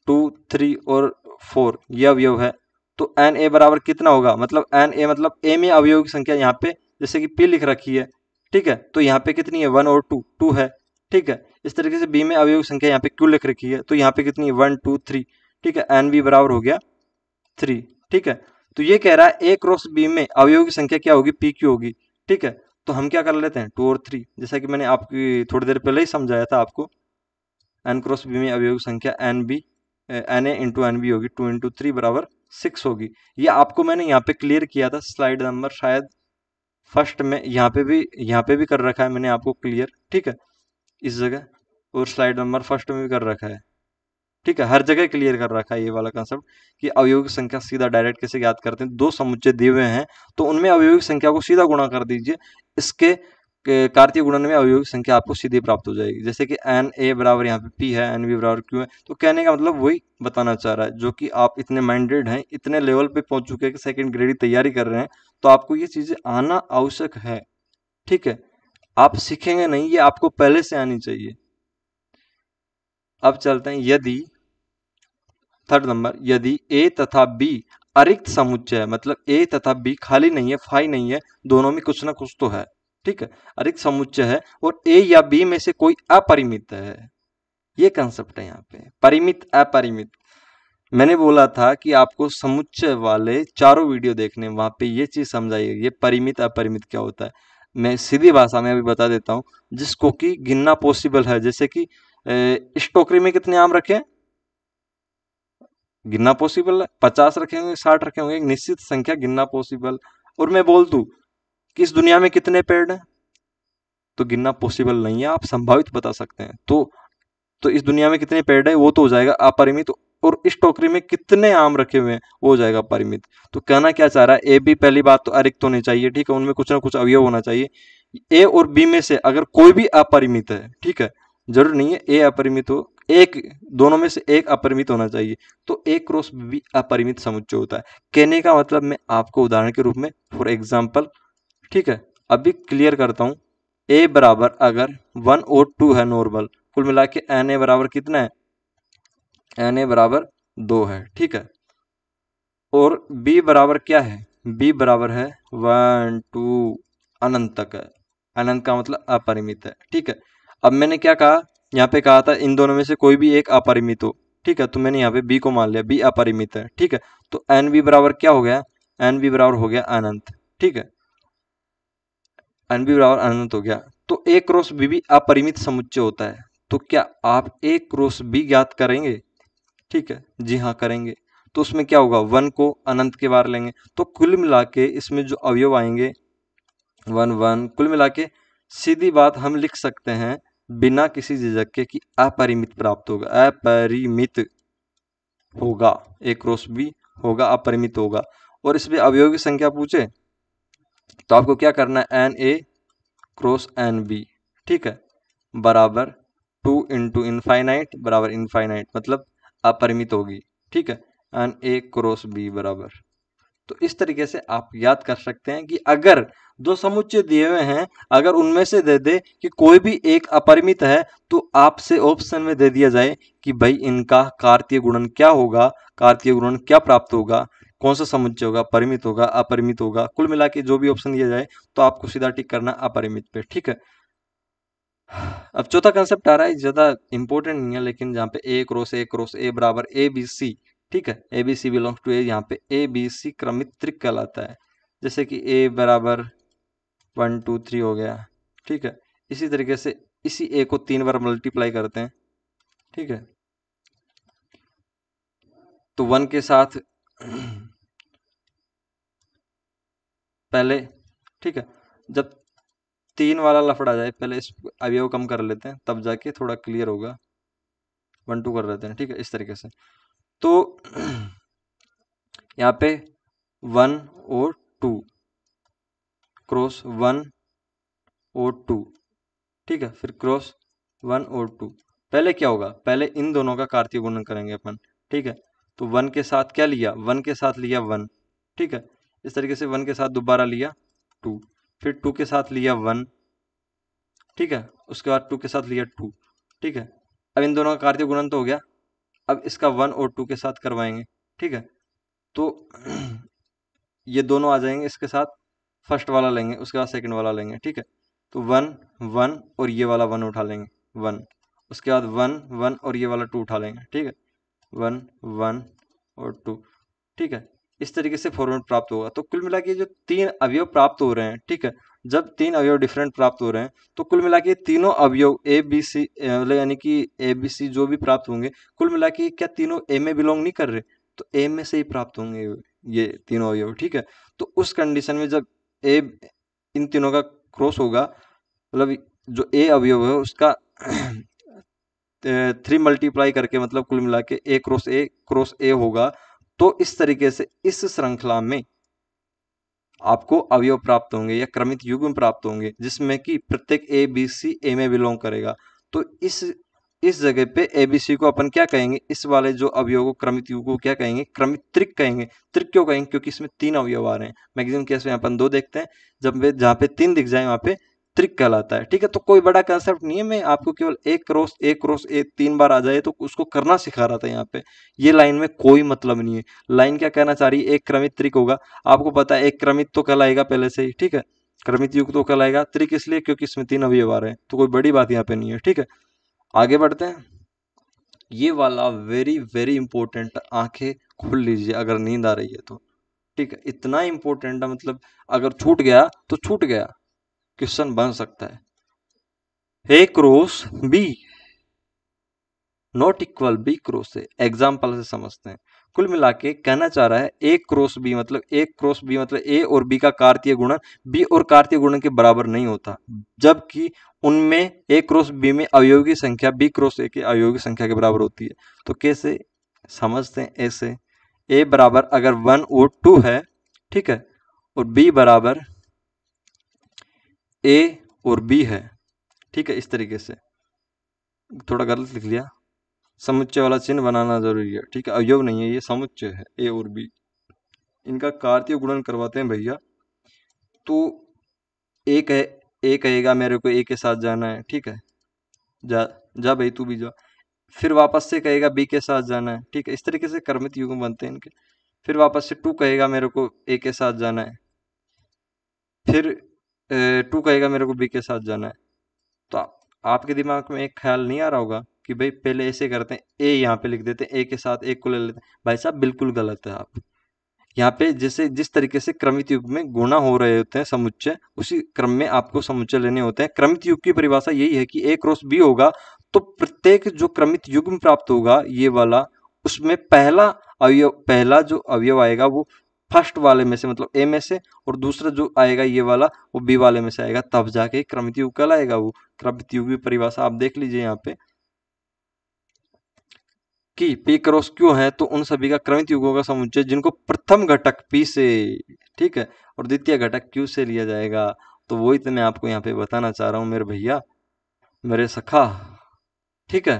2 3 और 4 ये अवयव है तो एन ए बराबर कितना होगा, मतलब एन ए मतलब ए में अवयव की संख्या यहाँ पे जैसे कि P लिख रखी है, ठीक है, तो यहाँ पे कितनी है 1 और 2 2 है, ठीक है। इस तरीके से बी में अवयवी संख्या यहाँ पे क्यू लिख रखी है, तो यहाँ पे कितनी है 1 2 3, ठीक है, एन बी बराबर हो गया 3, ठीक है। तो ये कह रहा है ए क्रॉस बी में अवयवी की संख्या क्या होगी, पी क्यू होगी, ठीक है। तो हम क्या कर लेते हैं 2 और 3, जैसा कि मैंने आपकी थोड़ी देर पहले ही समझाया था आपको, एन क्रॉस बी में अवयवी संख्या n B n A into n B होगी, 2 इंटू 3 बराबर 6 होगी। ये आपको मैंने यहाँ पे क्लियर किया था, स्लाइड नंबर शायद फर्स्ट में, यहाँ पे भी कर रखा है मैंने आपको क्लियर, ठीक है, इस जगह, और स्लाइड नंबर फर्स्ट में भी कर रखा है, ठीक है, हर जगह क्लियर कर रखा है ये वाला कंसेप्ट कि अवयवी की संख्या सीधा डायरेक्ट कैसे ज्ञात करते हैं। दो समुच्चय दिए हुए हैं तो उनमें अवयवी की संख्या को सीधा गुणा कर दीजिए, इसके कार्तीय गुणन में अवयवी की संख्या आपको सीधी प्राप्त हो जाएगी। जैसे कि एन ए बराबर यहाँ पे पी है, एन बी बराबर क्यू है, तो कहने का मतलब वही बताना चाह रहा है, जो कि आप इतने माइंडेड हैं, इतने लेवल पे पहुंच चुके हैं कि सेकंड ग्रेड की तैयारी कर रहे हैं, तो आपको ये चीजें आना आवश्यक है, ठीक है। आप सीखेंगे नहीं, ये आपको पहले से आनी चाहिए। अब चलते हैं, यदि थर्ड नंबर, यदि ए तथा बी अरिक्त समुच्चय है, मतलब ए तथा बी खाली नहीं है, फाई नहीं है, दोनों में कुछ ना कुछ तो है, ठीक है, अरिक्त समुच्चय है, और ए या बी में से कोई अपरिमित है, ये कंसेप्ट है यहाँ पे, परिमित अपरिमित। मैंने बोला था कि आपको समुच्चय वाले चारों वीडियो देखने, वहां पे ये चीज समझाइए, ये परिमित अपरिमित क्या होता है। मैं सीधी भाषा में अभी बता देता हूँ, जिसको कि गिनना पॉसिबल है, जैसे कि इस टोकरी में कितने आम रखे हैं, गिनना पॉसिबल है, 50 रखे होंगे, 60 रखे होंगे, एक निश्चित संख्या गिनना पॉसिबल। और मैं बोल दूं कि इस दुनिया में कितने पेड़ हैं, तो गिनना पॉसिबल नहीं है, आप संभावित बता सकते हैं। तो इस दुनिया में कितने पेड़ है वो तो हो जाएगा अपरिमित, और इस टोकरी में कितने आम रखे हुए हैं वो हो जाएगा परिमित। तो कहना क्या चाह रहा है, ए बी पहली बात तो अरिक्त होने चाहिए, ठीक है, उनमें कुछ ना कुछ अवयव होना चाहिए। ए और बी में से अगर कोई भी अपरिमित है, ठीक है, जरूर नहीं है ए अपरिमित हो, एक दोनों में से एक अपरिमित होना चाहिए, तो ए क्रॉस बी अपरिमित समुच्चय होता है। कहने का मतलब मैं आपको उदाहरण के रूप में फॉर एग्जाम्पल, ठीक है, अभी क्लियर करता हूं। ए बराबर अगर 1 और 2 है नॉर्मल, कुल मिला के एन ए बराबर कितना है, एन ए बराबर 2 है, ठीक है, और बी बराबर क्या है, बी बराबर है 1 2 अनंत तक है, अनंत का मतलब अपरिमित है, ठीक है। अब मैंने क्या कहा, यहाँ पे कहा था इन दोनों में से कोई भी एक अपरिमित हो, ठीक है, तो मैंने यहाँ पे बी को मान लिया, बी अपरिमित है, ठीक है, तो एन बी बराबर क्या हो गया, एन बी बराबर हो गया अनंत, ठीक है, एन बी बराबर अनंत हो गया। तो ए क्रॉस बी भी अपरिमित समुच्चय होता है, तो क्या आप ए क्रॉस बी ज्ञात करेंगे, ठीक है, जी हाँ करेंगे। तो उसमें क्या होगा, 1 को अनंत के बार लेंगे, तो कुल मिला के इसमें जो अवयव आएंगे 1 1, कुल मिला के सीधी बात हम लिख सकते हैं बिना किसी झिझक के कि अपरिमित प्राप्त होगा, अपरिमित होगा, ए क्रॉस बी होगा, अपरिमित होगा। और इसमें अवयव की संख्या पूछे तो आपको क्या करना है, n A cross n B, ठीक है, बराबर 2 इंटू इनफाइनाइट बराबर इनफाइनाइट, मतलब अपरिमित होगी, ठीक है, एन ए क्रॉस बी बराबर। तो इस तरीके से आप याद कर सकते हैं कि अगर दो समुच्चय दिए हुए हैं, अगर उनमें से दे दे कि कोई भी एक अपरिमित है, तो आपसे ऑप्शन में दे दिया जाए कि भाई इनका कार्तीय गुणन क्या होगा, कार्तीय गुणन क्या प्राप्त होगा, कौन सा समुच्चय होगा, परिमित होगा, अपरिमित होगा, कुल मिला के जो भी ऑप्शन दिया जाए तो आपको सीधा टिक करना अपरिमित पे, ठीक है। अब चौथा कंसेप्ट आ रहा है, ज्यादा इंपॉर्टेंट नहीं है, लेकिन जहाँ पे ए क्रॉस ए बराबर ए बी सी, ठीक है, A B C belongs to A, यहाँ पे ए बी सी क्रमित त्रिक कहलाता है। जैसे कि ए बराबर 1 2 3 हो गया, ठीक है, इसी तरीके से इसी ए को 3 बार मल्टीप्लाई करते हैं, ठीक है, तो 1 के साथ पहले, ठीक है, जब 3 वाला लफड़ा जाए, पहले इस अवयव कम कर लेते हैं, तब जाके थोड़ा क्लियर होगा, 1 2 कर लेते हैं, ठीक है, इस तरीके से। तो यहाँ पे 1 और 2 क्रॉस 1 और 2, ठीक है, फिर क्रॉस 1 और 2, पहले क्या होगा, पहले इन दोनों का कार्तीय गुणन करेंगे अपन, ठीक है, तो 1 के साथ क्या लिया, 1 के साथ लिया 1, ठीक है, इस तरीके से 1 के साथ दोबारा लिया 2, फिर 2 के साथ लिया 1, ठीक है, उसके बाद 2 के साथ लिया 2, ठीक है। अब इन दोनों का कार्तीय गुणन तो हो गया, अब इसका 1 और 2 के साथ करवाएंगे, ठीक है, तो ये दोनों आ जाएंगे इसके साथ, फर्स्ट वाला लेंगे, उसके बाद सेकंड वाला लेंगे, ठीक है, तो 1 1 और ये वाला 1 उठा लेंगे 1, उसके बाद 1 1 और ये वाला 2 उठा लेंगे, ठीक है, 1 1 और 2, ठीक है। इस तरीके से फॉर्मेट प्राप्त होगा। तो कुल मिला के जो 3 अवयव प्राप्त हो रहे हैं, ठीक है, जब 3 अवयव डिफरेंट प्राप्त हो रहे हैं तो कुल मिला के तीनों अवयव ए बी सी मतलब यानी कि ए बी सी जो भी प्राप्त होंगे, कुल मिला के क्या तीनों ए में बिलोंग नहीं कर रहे, तो ए में से ही प्राप्त होंगे ये तीनों अवयव, ठीक है। तो उस कंडीशन में जब ए इन तीनों का क्रॉस होगा, मतलब जो ए अवयव है उसका 3 मल्टीप्लाई करके मतलब कुल मिला के ए क्रॉस ए होगा। तो इस तरीके से इस श्रृंखला में आपको अवयव प्राप्त होंगे या क्रमित युग्म प्राप्त होंगे, जिसमें कि प्रत्येक ए बी सी ए में बिलोंग करेगा। तो इस जगह पे ए बी सी को अपन क्या कहेंगे, इस वाले जो अवयव को क्रमित युग्म को क्या कहेंगे, क्रमित त्रिक कहेंगे। त्रिक क्यों कहेंगे, क्योंकि इसमें 3 अवयव आ रहे हैं। मैक्सिमम केस में अपन 2 देखते हैं, जहाँ पे 3 दिख जाए वहां पे त्रिक कहलाता है, ठीक है। तो कोई बड़ा कंसेप्ट नहीं है, मैं आपको केवल एक क्रॉस ए 3 बार आ जाए तो उसको करना सिखा रहा था यहाँ पे। ये लाइन में कोई मतलब नहीं है। लाइन क्या कहना चाह रही है, एक क्रमित त्रिक होगा। आपको पता है एक क्रमित तो कहलाएगा पहले से ही, ठीक है, क्रमित युग तो कहलाएगा। त्रिक इसलिए क्योंकि इसमें 3 अवयव आ रहे हैं, तो कोई बड़ी बात यहाँ पे नहीं है, ठीक है। आगे बढ़ते हैं। ये वाला वेरी वेरी इंपॉर्टेंट, आंखें खोल लीजिए अगर नींद आ रही है तो, ठीक है। इतना इंपॉर्टेंट है, मतलब अगर छूट गया तो छूट गया, क्वेश्चन बन सकता है। A cross B not equal B cross A, example से समझते हैं। कुल मिला के कहना चाह रहा है ए क्रॉस बी मतलब ए और बी का कार्तीय गुणन बी और कार्तीय गुणन के बराबर नहीं होता, जबकि उनमें ए क्रॉस बी में अवयवों की संख्या बी क्रॉस ए की अवयवों की संख्या के बराबर होती है। तो कैसे समझते हैं, ऐसे ए बराबर अगर 1 और 2 है, ठीक है, और बी बराबर ए और बी है, ठीक है, इस तरीके से। थोड़ा गलत लिख लिया, समुच्चय वाला चिन्ह बनाना जरूरी है, ठीक है, अवयव नहीं है ये, समुच्चय है ए और बी। इनका कार्तीय गुणन करवाते हैं भैया। तो ए कहेगा मेरे को ए के साथ जाना है, ठीक है, जा जा भाई तू भी जा। फिर वापस से कहेगा बी के साथ जाना है, ठीक है, इस तरीके से क्रमित युग्म बनते हैं इनके। फिर वापस से 2 कहेगा मेरे को ए के साथ जाना है, फिर 2 कहेगा मेरे को बी के साथ जाना है। तो आपके दिमाग में एक ख्याल नहीं आ रहा होगा कि भाई पहले ऐसे करते हैं, ए यहाँ पे लिख देते हैं, ए के साथ एक को ले लेते हैं। भाई साहब बिल्कुल गलत है। आप यहाँ पे जैसे जिस तरीके से क्रमित युग में गुणा हो रहे होते हैं समुच्चय, उसी क्रम में आपको समुच्चय लेने होते हैं। क्रमित युग की परिभाषा यही है कि ए क्रॉस बी होगा, तो प्रत्येक जो क्रमित युग्म प्राप्त होगा ये वाला, उसमें पहला जो अवयव आएगा वो फर्स्ट वाले में से मतलब ए में से, और दूसरा जो आएगा ये वाला वो बी वाले में से आएगा, तब जाके क्रमित युग कहलाएगा। वो क्रमित युग की परिभाषा आप देख लीजिए यहाँ पे कि पी क्रॉस क्यू है, तो उन सभी का क्रमित युग्मों का समुच्चय जिनको प्रथम घटक पी से, ठीक है, और द्वितीय घटक क्यू से लिया जाएगा। तो वही तो मैं आपको यहाँ पे बताना चाह रहा हूँ मेरे भैया, मेरे सखा, ठीक है।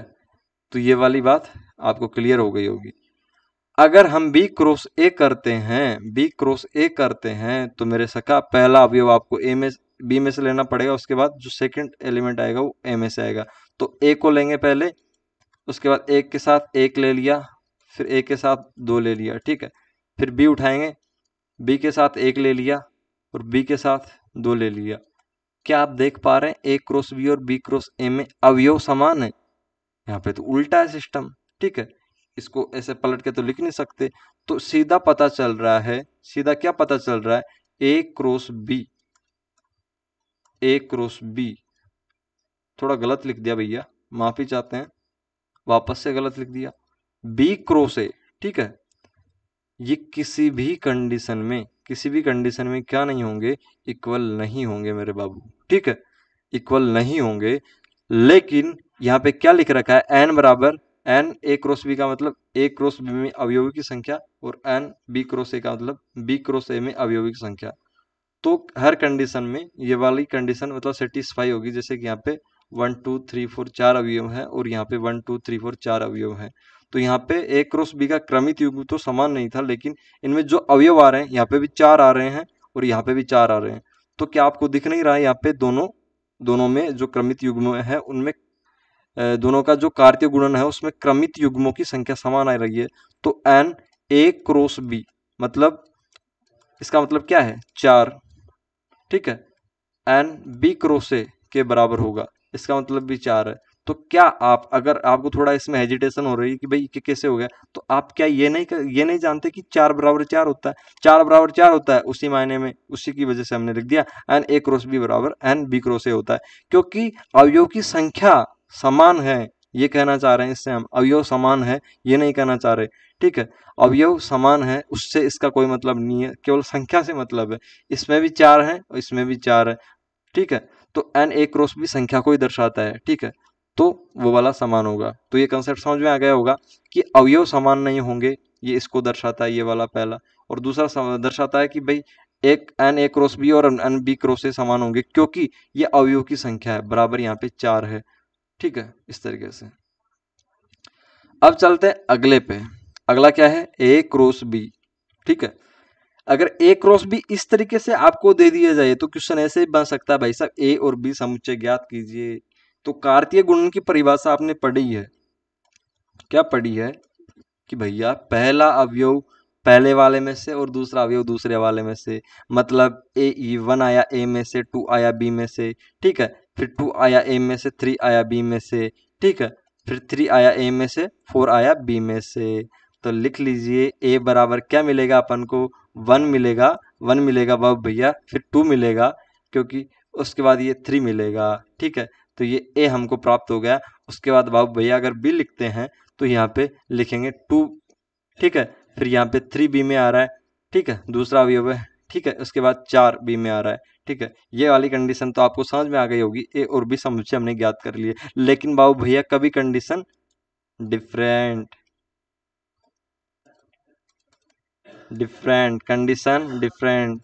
तो ये वाली बात आपको क्लियर हो गई होगी। अगर हम बी क्रॉस ए करते हैं तो मेरे सखा पहला अवयव आपको बी में से लेना पड़ेगा, उसके बाद जो सेकंड एलिमेंट आएगा वो ए में से आएगा। तो ए को लेंगे पहले, उसके बाद एक के साथ एक ले लिया, फिर एक के साथ 2 ले लिया, ठीक है। फिर बी उठाएंगे, बी के साथ एक ले लिया और बी के साथ 2 ले लिया। क्या आप देख पा रहे हैं ए क्रॉस बी और बी क्रॉस ए में अवयव समान है? यहाँ पे तो उल्टा है सिस्टम, ठीक है। इसको ऐसे पलट के तो लिख नहीं सकते। तो सीधा पता चल रहा है, सीधा क्या पता चल रहा है, ए क्रॉस बी थोड़ा गलत लिख दिया भैया, माफी चाहते हैं, वापस से गलत लिख दिया। बी क्रॉस ए, ठीक है, ये किसी भी कंडीशन में क्या नहीं होंगे, इक्वल नहीं होंगे मेरे बाबू, ठीक है, इक्वल नहीं होंगे। लेकिन यहाँ पे क्या लिख रखा है, एन बराबर एन ए क्रॉस बी का मतलब ए क्रॉस बी में अवयवों की संख्या, और एन बी क्रॉस ए का मतलब बी क्रॉस ए में अवयवों की संख्या। तो हर कंडीशन में ये वाली कंडीशन मतलब सेटिस्फाई होगी। जैसे कि यहाँ पे 1 2 3 4 4 अवयव है, और यहाँ पे 1 2 3 4 4 अवयव है। तो यहाँ पे ए क्रॉस बी का क्रमित युग्म तो समान नहीं था, लेकिन इनमें जो अवयव आ रहे हैं यहाँ पे भी 4 आ रहे हैं और यहाँ पे भी 4 आ रहे हैं। तो क्या आपको दिख नहीं रहा है, यहाँ पे दोनों में जो क्रमित युग्म है उनमें दोनों का जो कार्तीय गुणन है उसमें क्रमित युग्मों की संख्या समान आ रही है। तो एन ए क्रॉस बी मतलब इसका मतलब क्या है, 4, ठीक है। एन बी क्रॉस ए के बराबर होगा, इसका मतलब भी 4 है। तो क्या आप, अगर आपको थोड़ा इसमें हेजिटेशन हो रही है कि भाई ये कैसे हो गया, तो आप क्या ये नहीं जानते कि 4 बराबर 4 होता है, 4 बराबर 4 होता है, उसी मायने में उसी की वजह से हमने लिख दिया एन ए क्रॉस बी बराबर एन बी क्रॉस ए होता है, क्योंकि अवयव की संख्या समान है, ये कहना चाह रहे हैं इससे हम। अवयव समान है ये नहीं कहना चाह रहे, ठीक है। अवयव समान है उससे इसका कोई मतलब नहीं है, केवल संख्या से मतलब है। इसमें भी 4 है और इसमें भी 4 है, ठीक है। तो एन ए क्रॉस भी संख्या को ही दर्शाता है, ठीक है। तो वो वाला समान होगा। तो ये कंसेप्ट समझ में आ गया होगा कि अवयव समान नहीं होंगे, ये इसको दर्शाता है, ये वाला पहला। और दूसरा दर्शाता है कि भाई एक एन ए क्रॉस बी और एन बी क्रॉस ए समान होंगे, क्योंकि ये अवयव की संख्या है, बराबर यहाँ पे 4 है, ठीक है। इस तरीके से अब चलते हैं अगले पे। अगला क्या है, ए क्रॉस बी, ठीक है। अगर ए क्रॉस बी इस तरीके से आपको दे दिया जाए तो क्वेश्चन ऐसे ही बन सकता है, भाई साहब ए और बी समुच्चय ज्ञात कीजिए। तो कार्तीय गुणन की परिभाषा आपने पढ़ी है, क्या पढ़ी है कि भैया पहला अवयव पहले वाले में से और दूसरा अवयव दूसरे वाले में से, मतलब ए 1 आया ए में से, 2 आया बी में से, ठीक है। फिर 2 आया ए में से, 3 आया बी में से, ठीक है। फिर 3 आया ए में से, 4 आया बी में से। तो लिख लीजिए ए बराबर क्या मिलेगा अपन को, 1 मिलेगा, 1 मिलेगा बाबू भैया, फिर 2 मिलेगा, क्योंकि उसके बाद ये 3 मिलेगा, ठीक है। तो ये ए हमको प्राप्त हो गया। उसके बाद बाबू भैया अगर बी लिखते हैं तो यहाँ पे लिखेंगे 2, ठीक है। फिर यहाँ पे 3 बी में आ रहा है, ठीक है, दूसरा अवयव है, ठीक है। उसके बाद 4 बी में आ रहा है, ठीक है। ये वाली कंडीशन तो आपको समझ में आ गई होगी, ए और बी समुच्चय हमने ज्ञात कर लिए। लेकिन बाबू भैया कभी condition different, different condition different,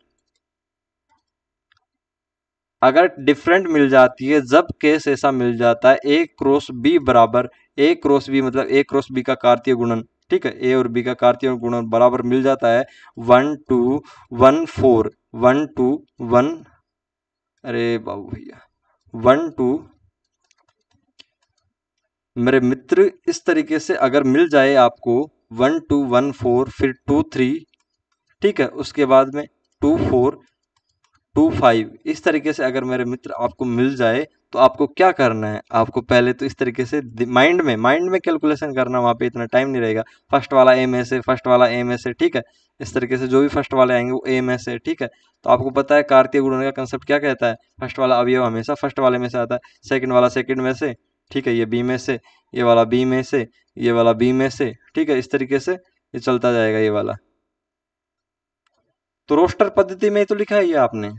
अगर डिफरेंट मिल जाती है, जब केस ऐसा मिल जाता है ए क्रॉस बी बराबर, ए क्रॉस बी मतलब ए क्रॉस बी का कार्तीय गुणन, ठीक है। ए और बी का कार्तीय गुणन बराबर मिल जाता है 1 2 1 4 1 2 1, अरे बाबू भैया 1 2, मेरे मित्र इस तरीके से अगर मिल जाए आपको 1 2 1 4 फिर 2 3, ठीक है। उसके बाद में 2 4 2 5, इस तरीके से अगर मेरे मित्र आपको मिल जाए तो आपको क्या करना है, आपको पहले तो इस तरीके से माइंड में कैलकुलेशन करना, वहाँ पे इतना टाइम नहीं रहेगा। फर्स्ट वाला ए में से, फर्स्ट वाला ए में से, ठीक है। इस तरीके से जो भी फर्स्ट वाले आएंगे वो ए में से, ठीक है। तो आपको पता है कार्तीय गुणन का कंसेप्ट क्या कहता है, फर्स्ट वाला अवयव हमेशा फर्स्ट वाले में से आता है, सेकंड वाला सेकंड में से, ठीक है। ये बी में से, ये वाला बी में से, ये वाला बी में से, ठीक है। इस तरीके से ये चलता जाएगा ये वाला। तो रोस्टर पद्धति में ही तो लिखा है ये आपने,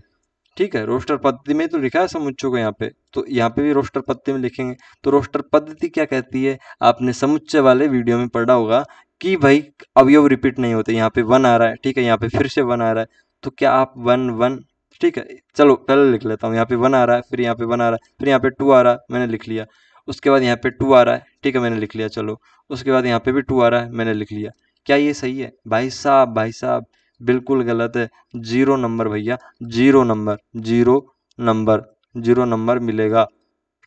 ठीक है। रोस्टर पद्धति में तो लिखा है समुच्चय को यहाँ पे, तो यहाँ पे भी रोस्टर पद्धति में लिखेंगे। तो रोस्टर पद्धति क्या कहती है, आपने समुच्चय वाले वीडियो में पढ़ा होगा कि भाई अवयव रिपीट नहीं होते। यहाँ पे 1 आ रहा है, ठीक है, यहाँ पे फिर से 1 आ रहा है, तो क्या आप 1 1, ठीक है। चलो पहले लिख लेता हूँ, यहाँ पे 1 आ रहा है, फिर यहाँ पे 1 आ रहा है, फिर यहाँ पे 2 आ रहा है, मैंने लिख लिया। उसके बाद यहाँ पे 2 आ रहा है, ठीक है, मैंने लिख लिया, चलो। उसके बाद यहाँ पे भी 2 आ रहा है, मैंने लिख लिया। क्या ये सही है भाई साहब, भाई साहब बिल्कुल गलत है। 0 नंबर भैया, 0 नंबर, 0 नंबर, 0 नंबर मिलेगा,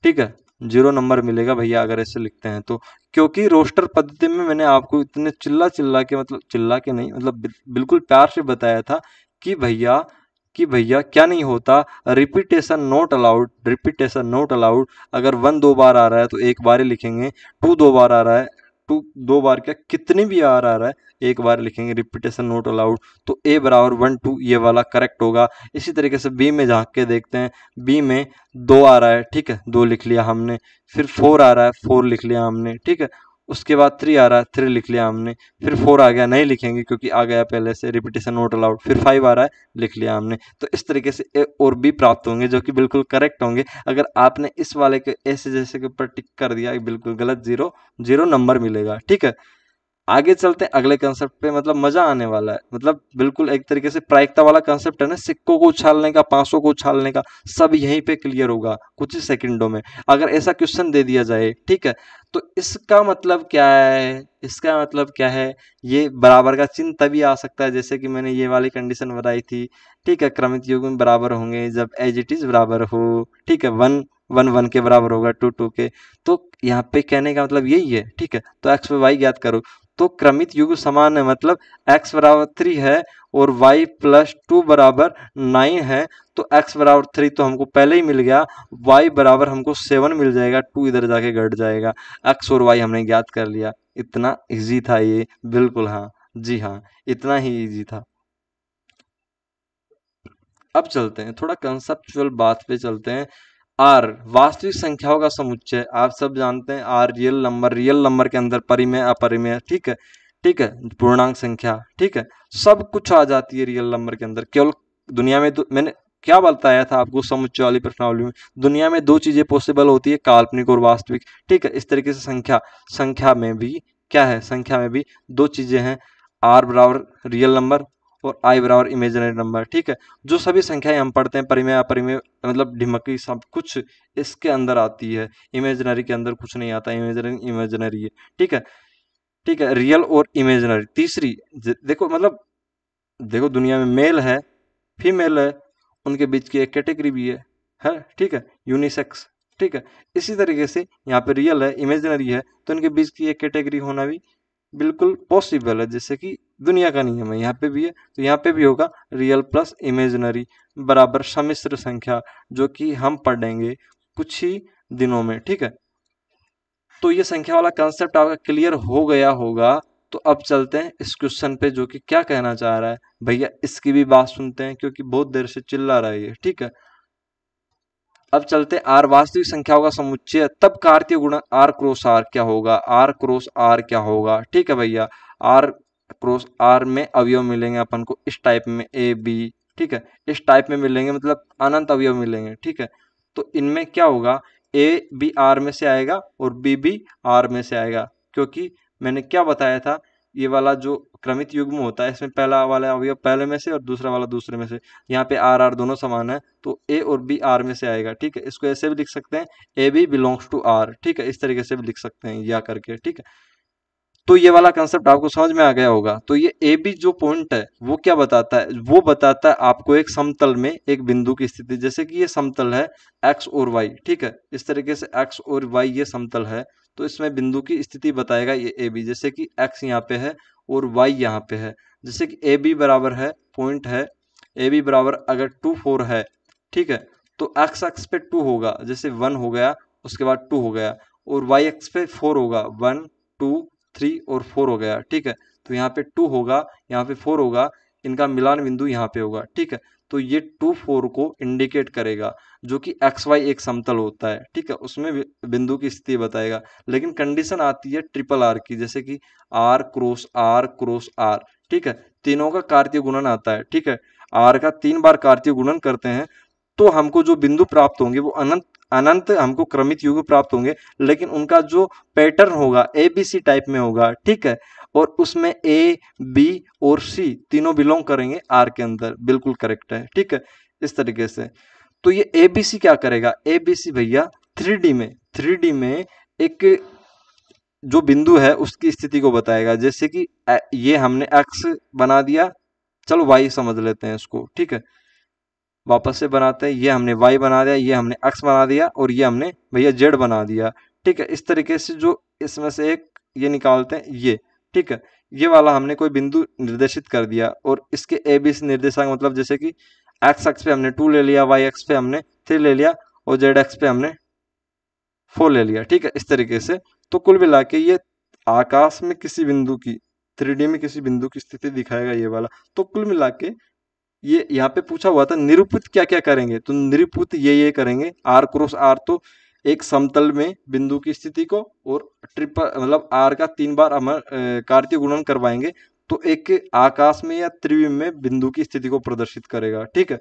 ठीक है। 0 नंबर मिलेगा भैया अगर ऐसे लिखते हैं तो, क्योंकि रोस्टर पद्धति में मैंने आपको इतने चिल्ला चिल्ला के, मतलब चिल्ला के नहीं, मतलब बिल्कुल प्यार से बताया था कि भैया क्या नहीं होता, repetition not allowed, repetition not allowed. अगर 1 2 बार आ रहा है तो एक बार ही लिखेंगे, 2 2 बार आ रहा है, 2 2 बार क्या कितनी भी आ रहा है एक बार लिखेंगे, रिपीटेशन नॉट अलाउड। तो ए बराबर 1 2 ये वाला करेक्ट होगा। इसी तरीके से बी में झांक के देखते हैं, बी में 2 आ रहा है, ठीक है, 2 लिख लिया हमने। फिर 4 आ रहा है, 4 लिख लिया हमने, ठीक है। उसके बाद 3 आ रहा है, 3 लिख लिया हमने। फिर 4 आ गया, नहीं लिखेंगे क्योंकि आ गया पहले से, रिपीटेशन नॉट अलाउड। फिर 5 आ रहा है, लिख लिया हमने। तो इस तरीके से ए और बी प्राप्त होंगे जो कि बिल्कुल करेक्ट होंगे। अगर आपने इस वाले के ऐसे जैसे के ऊपर टिक कर दिया, बिल्कुल गलत, 0 0 नंबर मिलेगा, ठीक है। आगे चलते हैं अगले कंसेप्ट पे, मतलब मजा आने वाला है, मतलब बिल्कुल एक तरीके से प्रायिकता वाला कंसेप्ट है ना, सिक्कों को उछालने का, पांचों को उछालने का, सब यहीं पे क्लियर होगा कुछ ही सेकंडों में। अगर ऐसा क्वेश्चन दे दिया जाए, ठीक है, तो इसका मतलब क्या है, इसका मतलब क्या है, ये बराबर का चिन्ह तभी आ सकता है जैसे कि मैंने ये वाली कंडीशन बताई थी, ठीक है। क्रमित युग्म बराबर होंगे जब एज इट इज बराबर हो, ठीक है। 1 1 1 के बराबर होगा, 2 2 के। तो यहाँ पे कहने का मतलब यही है, ठीक है। तो एक्स वाई ज्ञात करो, तो क्रमित युग्म समान है, मतलब x बराबर 3 है और y प्लस 2 बराबर 9 है, तो x बराबर 3 तो हमको पहले ही मिल गया, y बराबर हमको 7 मिल जाएगा, 2 इधर जाके घट जाएगा, x और y हमने ज्ञात कर लिया। इतना इजी था ये, बिल्कुल हाँ, जी हाँ, इतना ही इजी था। अब चलते हैं थोड़ा कंसेप्चुअल बात पे चलते हैं। आर वास्तविक संख्याओं का समुच्चय, आप सब जानते हैं आर रियल नंबर के अंदर परिमेय अपरिमेय, ठीक है, ठीक है, पूर्णांक संख्या, ठीक है, सब कुछ आ जाती है रियल नंबर के अंदर। केवल दुनिया में मैंने क्या बताया था आपको समुच्चय वाली प्रश्नावली में, दुनिया में दो चीजें पॉसिबल होती है, काल्पनिक और वास्तविक, ठीक है। इस तरीके से संख्या में भी क्या है, संख्या में भी दो चीजें हैं, आर बराबर रियल नंबर और आई बराबर इमेजिनरी नंबर, ठीक है। जो सभी संख्याएं हम पढ़ते हैं परिमेय अपरिमेय, मतलब ढिमकी, सब कुछ इसके अंदर आती है, इमेजिनरी के अंदर कुछ नहीं आता, इमेजिनरी इमेजिनरी है, ठीक है, ठीक है। रियल और इमेजिनरी तीसरी, देखो मतलब देखो दुनिया में मेल है फीमेल है, उनके बीच की एक कैटेगरी भी है, ठीक है, यूनिसेक्स, ठीक है। इसी तरीके से यहाँ पे रियल है इमेजिनरी है, तो इनके बीच की एक कैटेगरी होना भी बिल्कुल पॉसिबल है, जैसे कि दुनिया का नियम है, यहाँ पे भी है, तो यहाँ पे भी होगा रियल प्लस इमेजिनरी बराबर सम्मिश्र संख्या, जो कि हम पढ़ेंगे कुछ ही दिनों में, ठीक है। तो ये संख्या वाला कंसेप्ट आपका क्लियर हो गया होगा। तो अब चलते हैं इस क्वेश्चन पे, जो कि क्या कहना चाह रहा है भैया, इसकी भी बात सुनते हैं, क्योंकि बहुत देर से चिल्ला रहा है ये, ठीक है। अब चलते हैं आर वास्तविक संख्याओं का समुच्चय, तब कार्तीय गुणन आर क्रॉस आर क्या होगा, आर क्रॉस आर क्या होगा, ठीक है भैया। आर क्रॉस आर में अवयव मिलेंगे अपन को इस टाइप में ए बी, ठीक है, इस टाइप में मिलेंगे, मतलब अनंत अवयव मिलेंगे, ठीक है। तो इनमें क्या होगा, ए बी आर में से आएगा और बी भी आर में से आएगा, क्योंकि मैंने क्या बताया था, ये वाला जो क्रमित युग्म होता है, इसमें पहला वाला अवयव पहले में से और दूसरा वाला दूसरे में से, यहाँ पे आर आर दोनों समान है, तो ए और बी आर में से आएगा, ठीक है। इसको ऐसे भी लिख सकते हैं, A B belongs to R, ठीक है, इस तरीके से भी लिख सकते हैं या करके, ठीक है। तो ये वाला कंसेप्ट आपको समझ में आ गया होगा। तो ये ए बी जो पॉइंट है वो क्या बताता है, वो बताता है आपको एक समतल में एक बिंदु की स्थिति, जैसे कि ये समतल है एक्स और वाई, ठीक है, इस तरीके से एक्स और वाई ये समतल है, तो इसमें बिंदु की स्थिति बताएगा ये ए बी, जैसे कि एक्स यहाँ पे है और वाई यहाँ पे है, जैसे कि ए बी बराबर है, पॉइंट है ए बी बराबर अगर 2 4 है, ठीक है, तो एक्स एक्स पे 2 होगा, जैसे 1 हो गया, उसके बाद 2 हो गया, और वाई एक्स पे 4 होगा, 1 2 3 और 4 हो गया, ठीक है। तो यहाँ पे 2 होगा, यहाँ पे 4 होगा, इनका मिलान बिंदु यहाँ पे होगा, ठीक है। तो ये 2 4 को इंडिकेट करेगा, जो कि एक्स वाई एक समतल होता है, ठीक है, उसमें बिंदु की स्थिति बताएगा। लेकिन कंडीशन आती है ट्रिपल आर की, जैसे कि आर क्रॉस आर, ठीक है, तीनों का कार्तीय गुणन आता है, ठीक है, आर का 3 बार कार्तीय गुणन करते हैं, तो हमको जो बिंदु प्राप्त होंगे वो अनंत अनंत हमको क्रमित युग्म प्राप्त होंगे, लेकिन उनका जो पैटर्न होगा ए बी सी टाइप में होगा, ठीक है, और उसमें ए बी और सी तीनों बिलोंग करेंगे आर के अंदर, बिल्कुल करेक्ट है, ठीक है, इस तरीके से। तो ये ए बी सी क्या करेगा, ए बी सी भैया 3D में एक जो बिंदु है उसकी स्थिति को बताएगा, जैसे कि ये हमने एक्स बना दिया, चलो वाई समझ लेते हैं इसको, ठीक है, वापस से बनाते हैं, ये हमने y बना दिया, ये हमने x बना दिया, और ये हमने भैया z बना दिया, ठीक है। इस तरीके से जो इसमें से एक ये निकालते हैं ये, ठीक है, ये वाला हमने कोई बिंदु निर्देशित कर दिया, और इसके ए बी सी निर्देशांक, मतलब जैसे कि x एक्स पे हमने 2 ले लिया, y एक्स पे हमने 3 ले लिया, और z एक्स पे हमने 4 ले लिया, ठीक है, इस तरीके से। तो कुल मिला के ये आकाश में किसी बिंदु की 3D में किसी बिंदु की स्थिति दिखाएगा ये वाला। तो कुल मिला के ये यहाँ पे पूछा हुआ था निरूपित क्या क्या करेंगे, तो निरूपित ये करेंगे, आर क्रॉस आर तो एक समतल में बिंदु की स्थिति को, और ट्रिपल मतलब आर का 3 बार हम कार्तीय गुणन करवाएंगे, तो एक आकाश में या त्रिविम में बिंदु की स्थिति को प्रदर्शित करेगा, ठीक है।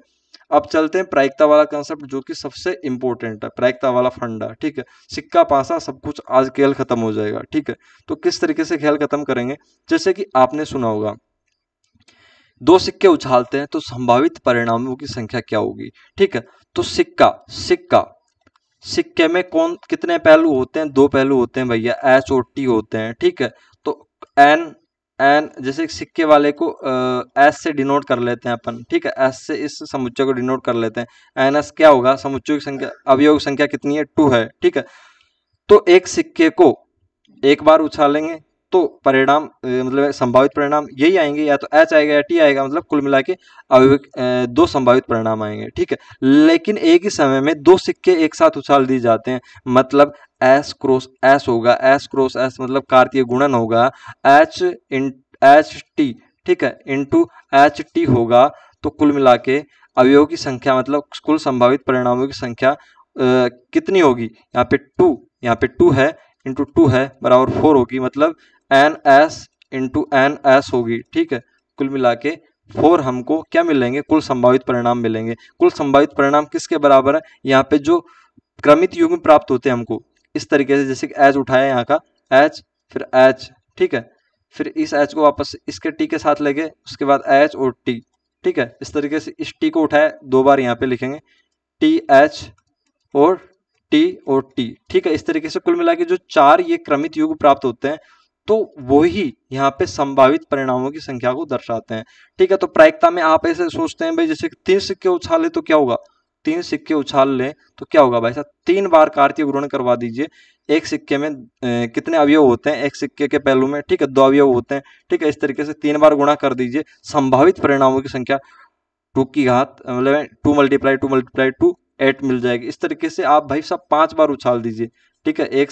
अब चलते हैं प्रायिकता वाला कंसेप्ट, जो कि सबसे इंपॉर्टेंट है, प्रायिकता वाला फंडा, ठीक है, सिक्का पासा सब कुछ आज खेल खत्म हो जाएगा, ठीक है। तो किस तरीके से खेल खत्म करेंगे, जैसे कि आपने सुना होगा, दो सिक्के उछालते हैं तो संभावित परिणामों की संख्या क्या होगी, ठीक है। तो सिक्का सिक्के में कौन कितने पहलू होते हैं, 2 पहलू होते हैं भैया, एच और टी होते हैं, ठीक है। तो एन एन जैसे सिक्के वाले को एस से डिनोट कर लेते हैं अपन, ठीक है, एस से इस समुच्चय को डिनोट कर लेते हैं, एन एस क्या होगा, समुच्चय की संख्या, अवयव संख्या कितनी है, 2 है, ठीक है। तो एक सिक्के को एक बार उछालेंगे तो परिणाम मतलब संभावित परिणाम यही आएंगे, या तो एच आएगा या टी आएगा, मतलब कुल मिला के दो संभावित परिणाम आएंगे, ठीक है। लेकिन एक ही समय में दो सिक्के एक साथ उछाल दिए जाते हैं, मतलब एस क्रॉस एस होगा, एस क्रॉस एस मतलब कार्तीय गुणन होगा, एच इन एच टी, ठीक है, इंटू एच टी होगा। तो कुल मिला के अवयवों की संख्या मतलब कुल संभावित परिणामों की संख्या कितनी होगी, यहाँ पे टू है इंटू टू है बराबर 4 होगी, मतलब n S into n S होगी, ठीक है। कुल मिला के 4 हमको क्या मिलेंगे, कुल संभावित परिणाम मिलेंगे। कुल संभावित परिणाम किसके बराबर है, यहाँ पे जो क्रमित युग्म प्राप्त होते हैं हमको इस तरीके से, जैसे कि एच उठाया यहाँ का एच, फिर एच, ठीक है, फिर इस एच को वापस इसके टी के साथ लेके उसके बाद एच और टी, ठीक है। इस तरीके से इस टी को उठाया दो बार यहाँ पे लिखेंगे टी एच और टी और टी, ठीक है। इस तरीके से कुल मिला के जो 4 ये क्रमित युग्म प्राप्त होते हैं, तो वही यहाँ पे संभावित परिणामों की संख्या को दर्शाते हैं, ठीक है। तो प्रायिकता में आप ऐसे सोचते हैं भाई, जैसे 3 सिक्के उछाले तो क्या होगा, 3 सिक्के उछाल लें तो क्या होगा भाई साहब, 3 बार कार्तीय गुणन करवा दीजिए। एक सिक्के में कितने अवयव होते हैं, एक सिक्के के पहलू में, ठीक है, 2 अवयव होते हैं, ठीक है। इस तरीके से 3 बार गुणा कर दीजिए, संभावित परिणामों की संख्या 2 की घात मतलब 2 मल्टीप्लाई 2 मल्टीप्लाई 2 8 मिल जाएगी। इस तरीके से आप भाई साहब 5 बार उछाल दीजिए, ठीक है,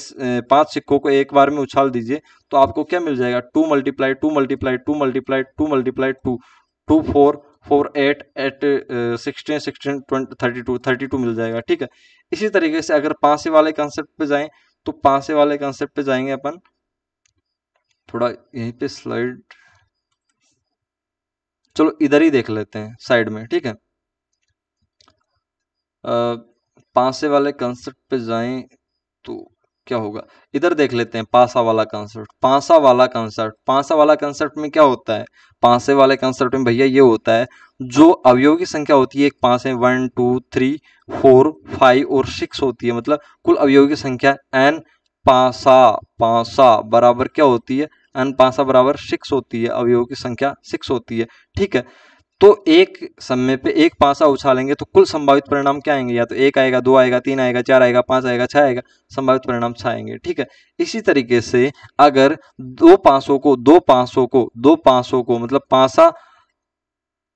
5 सिक्कों को एक बार में उछाल दीजिए, तो आपको क्या मिल जाएगा, 2 मल्टीप्लाई 2 मल्टीप्लाई 2 मल्टीप्लाई 2 मल्टीप्लाई 2 2 4 4 8 8 16 16 20 32 32 मिल जाएगा, ठीक है। इसी तरीके से अगर पासे वाले कंसेप्ट पे जाएं, तो पासे वाले कंसेप्ट पे जाएंगे अपन, थोड़ा यहीं पे स्लाइड, चलो इधर ही देख लेते हैं साइड में, ठीक है। पासे वाले कंसेप्ट पे जाएं तो क्या होगा, इधर देख लेते हैं पासा वाला कंसेप्ट। पासा वाला कंसेप्ट में क्या होता है, पासे वाले कंसेप्ट में भैया ये होता है, जो अवयवों की संख्या होती है एक पासे 1 2 3 4 5 और 6 होती है, मतलब कुल अवयवों की संख्या एन पासा पासा बराबर क्या होती है, एन पासा बराबर 6 होती है, अवयवों की संख्या 6 होती है, ठीक है। तो एक समय पे एक पासा उछालेंगे तो कुल संभावित परिणाम क्या आएंगे, या तो 1 आएगा, 2 आएगा, 3 आएगा, 4 आएगा, 5 आएगा, 6 आएगा, संभावित परिणाम 6 आएंगे, ठीक है। इसी तरीके से अगर दो पासों को मतलब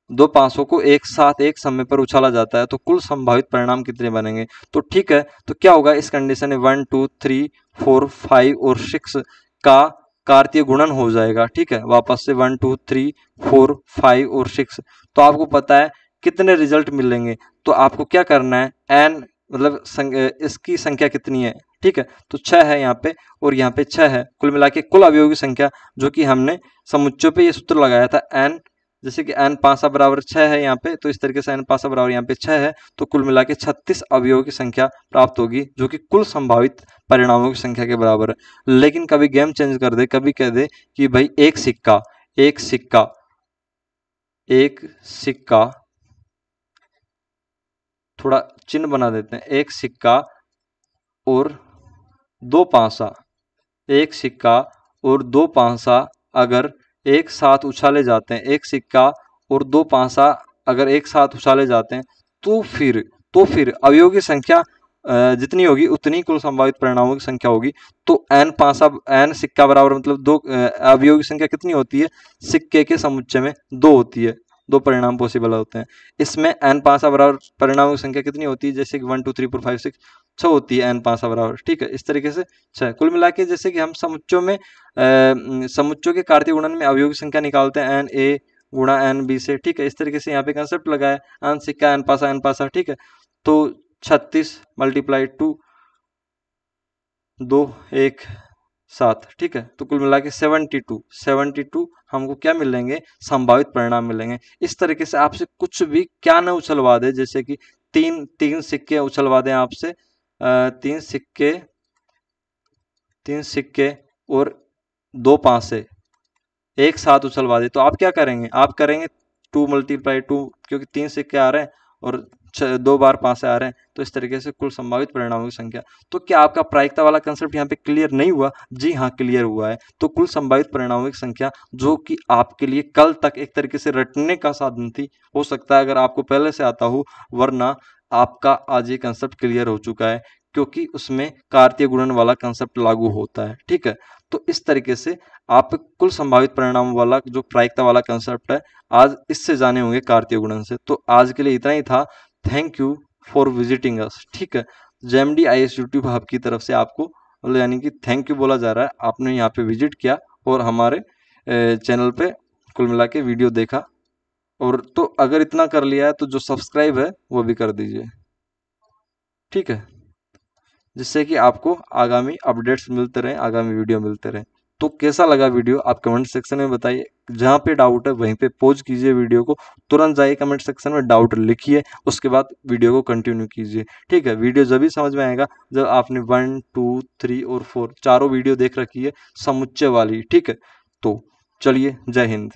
दो पासों को एक साथ एक समय पर उछाला जाता है, तो कुल संभावित परिणाम कितने बनेंगे, तो ठीक है। तो क्या होगा इस कंडीशन में 1 2 3 4 5 और 6 का कार्तीय गुणन हो जाएगा, ठीक है। वापस से 1 2 3 4 5 और 6, तो आपको पता है कितने रिजल्ट मिलेंगे, तो आपको क्या करना है, एन मतलब इसकी संख्या कितनी है, ठीक है, तो 6 है यहाँ पे और यहाँ पे 6 है, कुल मिला के कुल अवयवों की संख्या, जो कि हमने समुच्चयों पे ये सूत्र लगाया था एन, जैसे कि एन पासा बराबर 6 है यहाँ पे, तो इस तरीके से एन पासा बराबर यहाँ पे 6 है, तो कुल मिला के 36 अवयवों की संख्या प्राप्त होगी, जो कि कुल संभावित परिणामों की संख्या के बराबर है। लेकिन कभी गेम चेंज कर दे, कभी कह दे कि भाई एक सिक्का थोड़ा चिन्ह बना देते हैं, एक सिक्का और दो पासा, एक सिक्का और दो पासा अगर एक साथ उछाले जाते हैं, एक सिक्का और दो पासा अगर एक साथ उछाले जाते हैं, तो फिर अवयवों की संख्या जितनी होगी उतनी कुल संभावित परिणामों की संख्या होगी। तो एन सिक्का बराबर मतलब दो अवयवों की संख्या कितनी होती है, सिक्के के समुच्चय में 2 होती है, 2 परिणाम पॉसिबल होते हैं। इसमें एन पासा बराबर परिणामों की संख्या कितनी होती है, जैसे कि 1 2 3 4 5 6 6 होती है एन पासा बराबर, ठीक है। इस तरीके से 6 कुल मिला के, जैसे कि हम समुच्चयों के कार्तीय गुणन में अवयवों की संख्या निकालते हैं एन ए गुणा एन बी से, ठीक है। इस तरीके से यहाँ पे कंसेप्ट लगाया एन सिक्का एन पासा, ठीक है। तो 36 मल्टीप्लाई 2 2 1 7, ठीक है। तो कुल मिला के 72 हमको क्या मिलेंगे, संभावित परिणाम मिलेंगे। इस तरीके से आपसे कुछ भी क्या न उछलवा दे, जैसे कि तीन सिक्के उछलवा दें आपसे, तीन सिक्के और दो पासे एक साथ उछलवा दे, तो आप क्या करेंगे, आप करेंगे 2 मल्टीप्लाई 2, क्योंकि 3 सिक्के आ रहे हैं और 2 बार पासे आ रहे हैं, तो इस तरीके से कुल संभावित परिणामों की संख्या। तो क्या आपका प्रायिकता वाला कंसेप्ट यहाँ पे क्लियर नहीं हुआ, जी हाँ क्लियर हुआ है। तो कुल संभावित परिणामों की संख्या, जो कि आपके लिए कल तक एक तरीके से रटने का साधन थी, हो सकता है अगर आपको पहले से आता हो, वरना आपका आज ये कंसेप्ट क्लियर हो चुका है। क्योंकि उसमें कार्तीय गुणन वाला कंसेप्ट लागू होता है। ठीक है, तो इस तरीके से आप कुल संभावित परिणाम वाला जो प्रायिकता वाला कंसेप्ट है आज इससे जाने होंगे कार्तीय गुणन से। तो आज के लिए इतना ही था। थैंक यू फॉर विजिटिंग अस। ठीक है, जेएमडी आईएएस यूट्यूब हब की तरफ से आपको मतलब यानी कि थैंक यू बोला जा रहा है, आपने यहाँ पे विजिट किया और हमारे चैनल पे कुल मिला के वीडियो देखा। और तो अगर इतना कर लिया है तो जो सब्सक्राइब है वो भी कर दीजिए। ठीक है, जिससे कि आपको आगामी अपडेट्स मिलते रहें, आगामी वीडियो मिलते रहें। तो कैसा लगा वीडियो आप कमेंट सेक्शन में बताइए। जहाँ पे डाउट है वहीं पे पॉज कीजिए वीडियो को, तुरंत जाइए कमेंट सेक्शन में डाउट लिखिए, उसके बाद वीडियो को कंटिन्यू कीजिए। ठीक है, वीडियो जब भी समझ में आएगा जब आपने 1 2 3 और 4 चारों वीडियो देख रखी है समुच्चय वाली। ठीक है, तो चलिए, जय हिंद।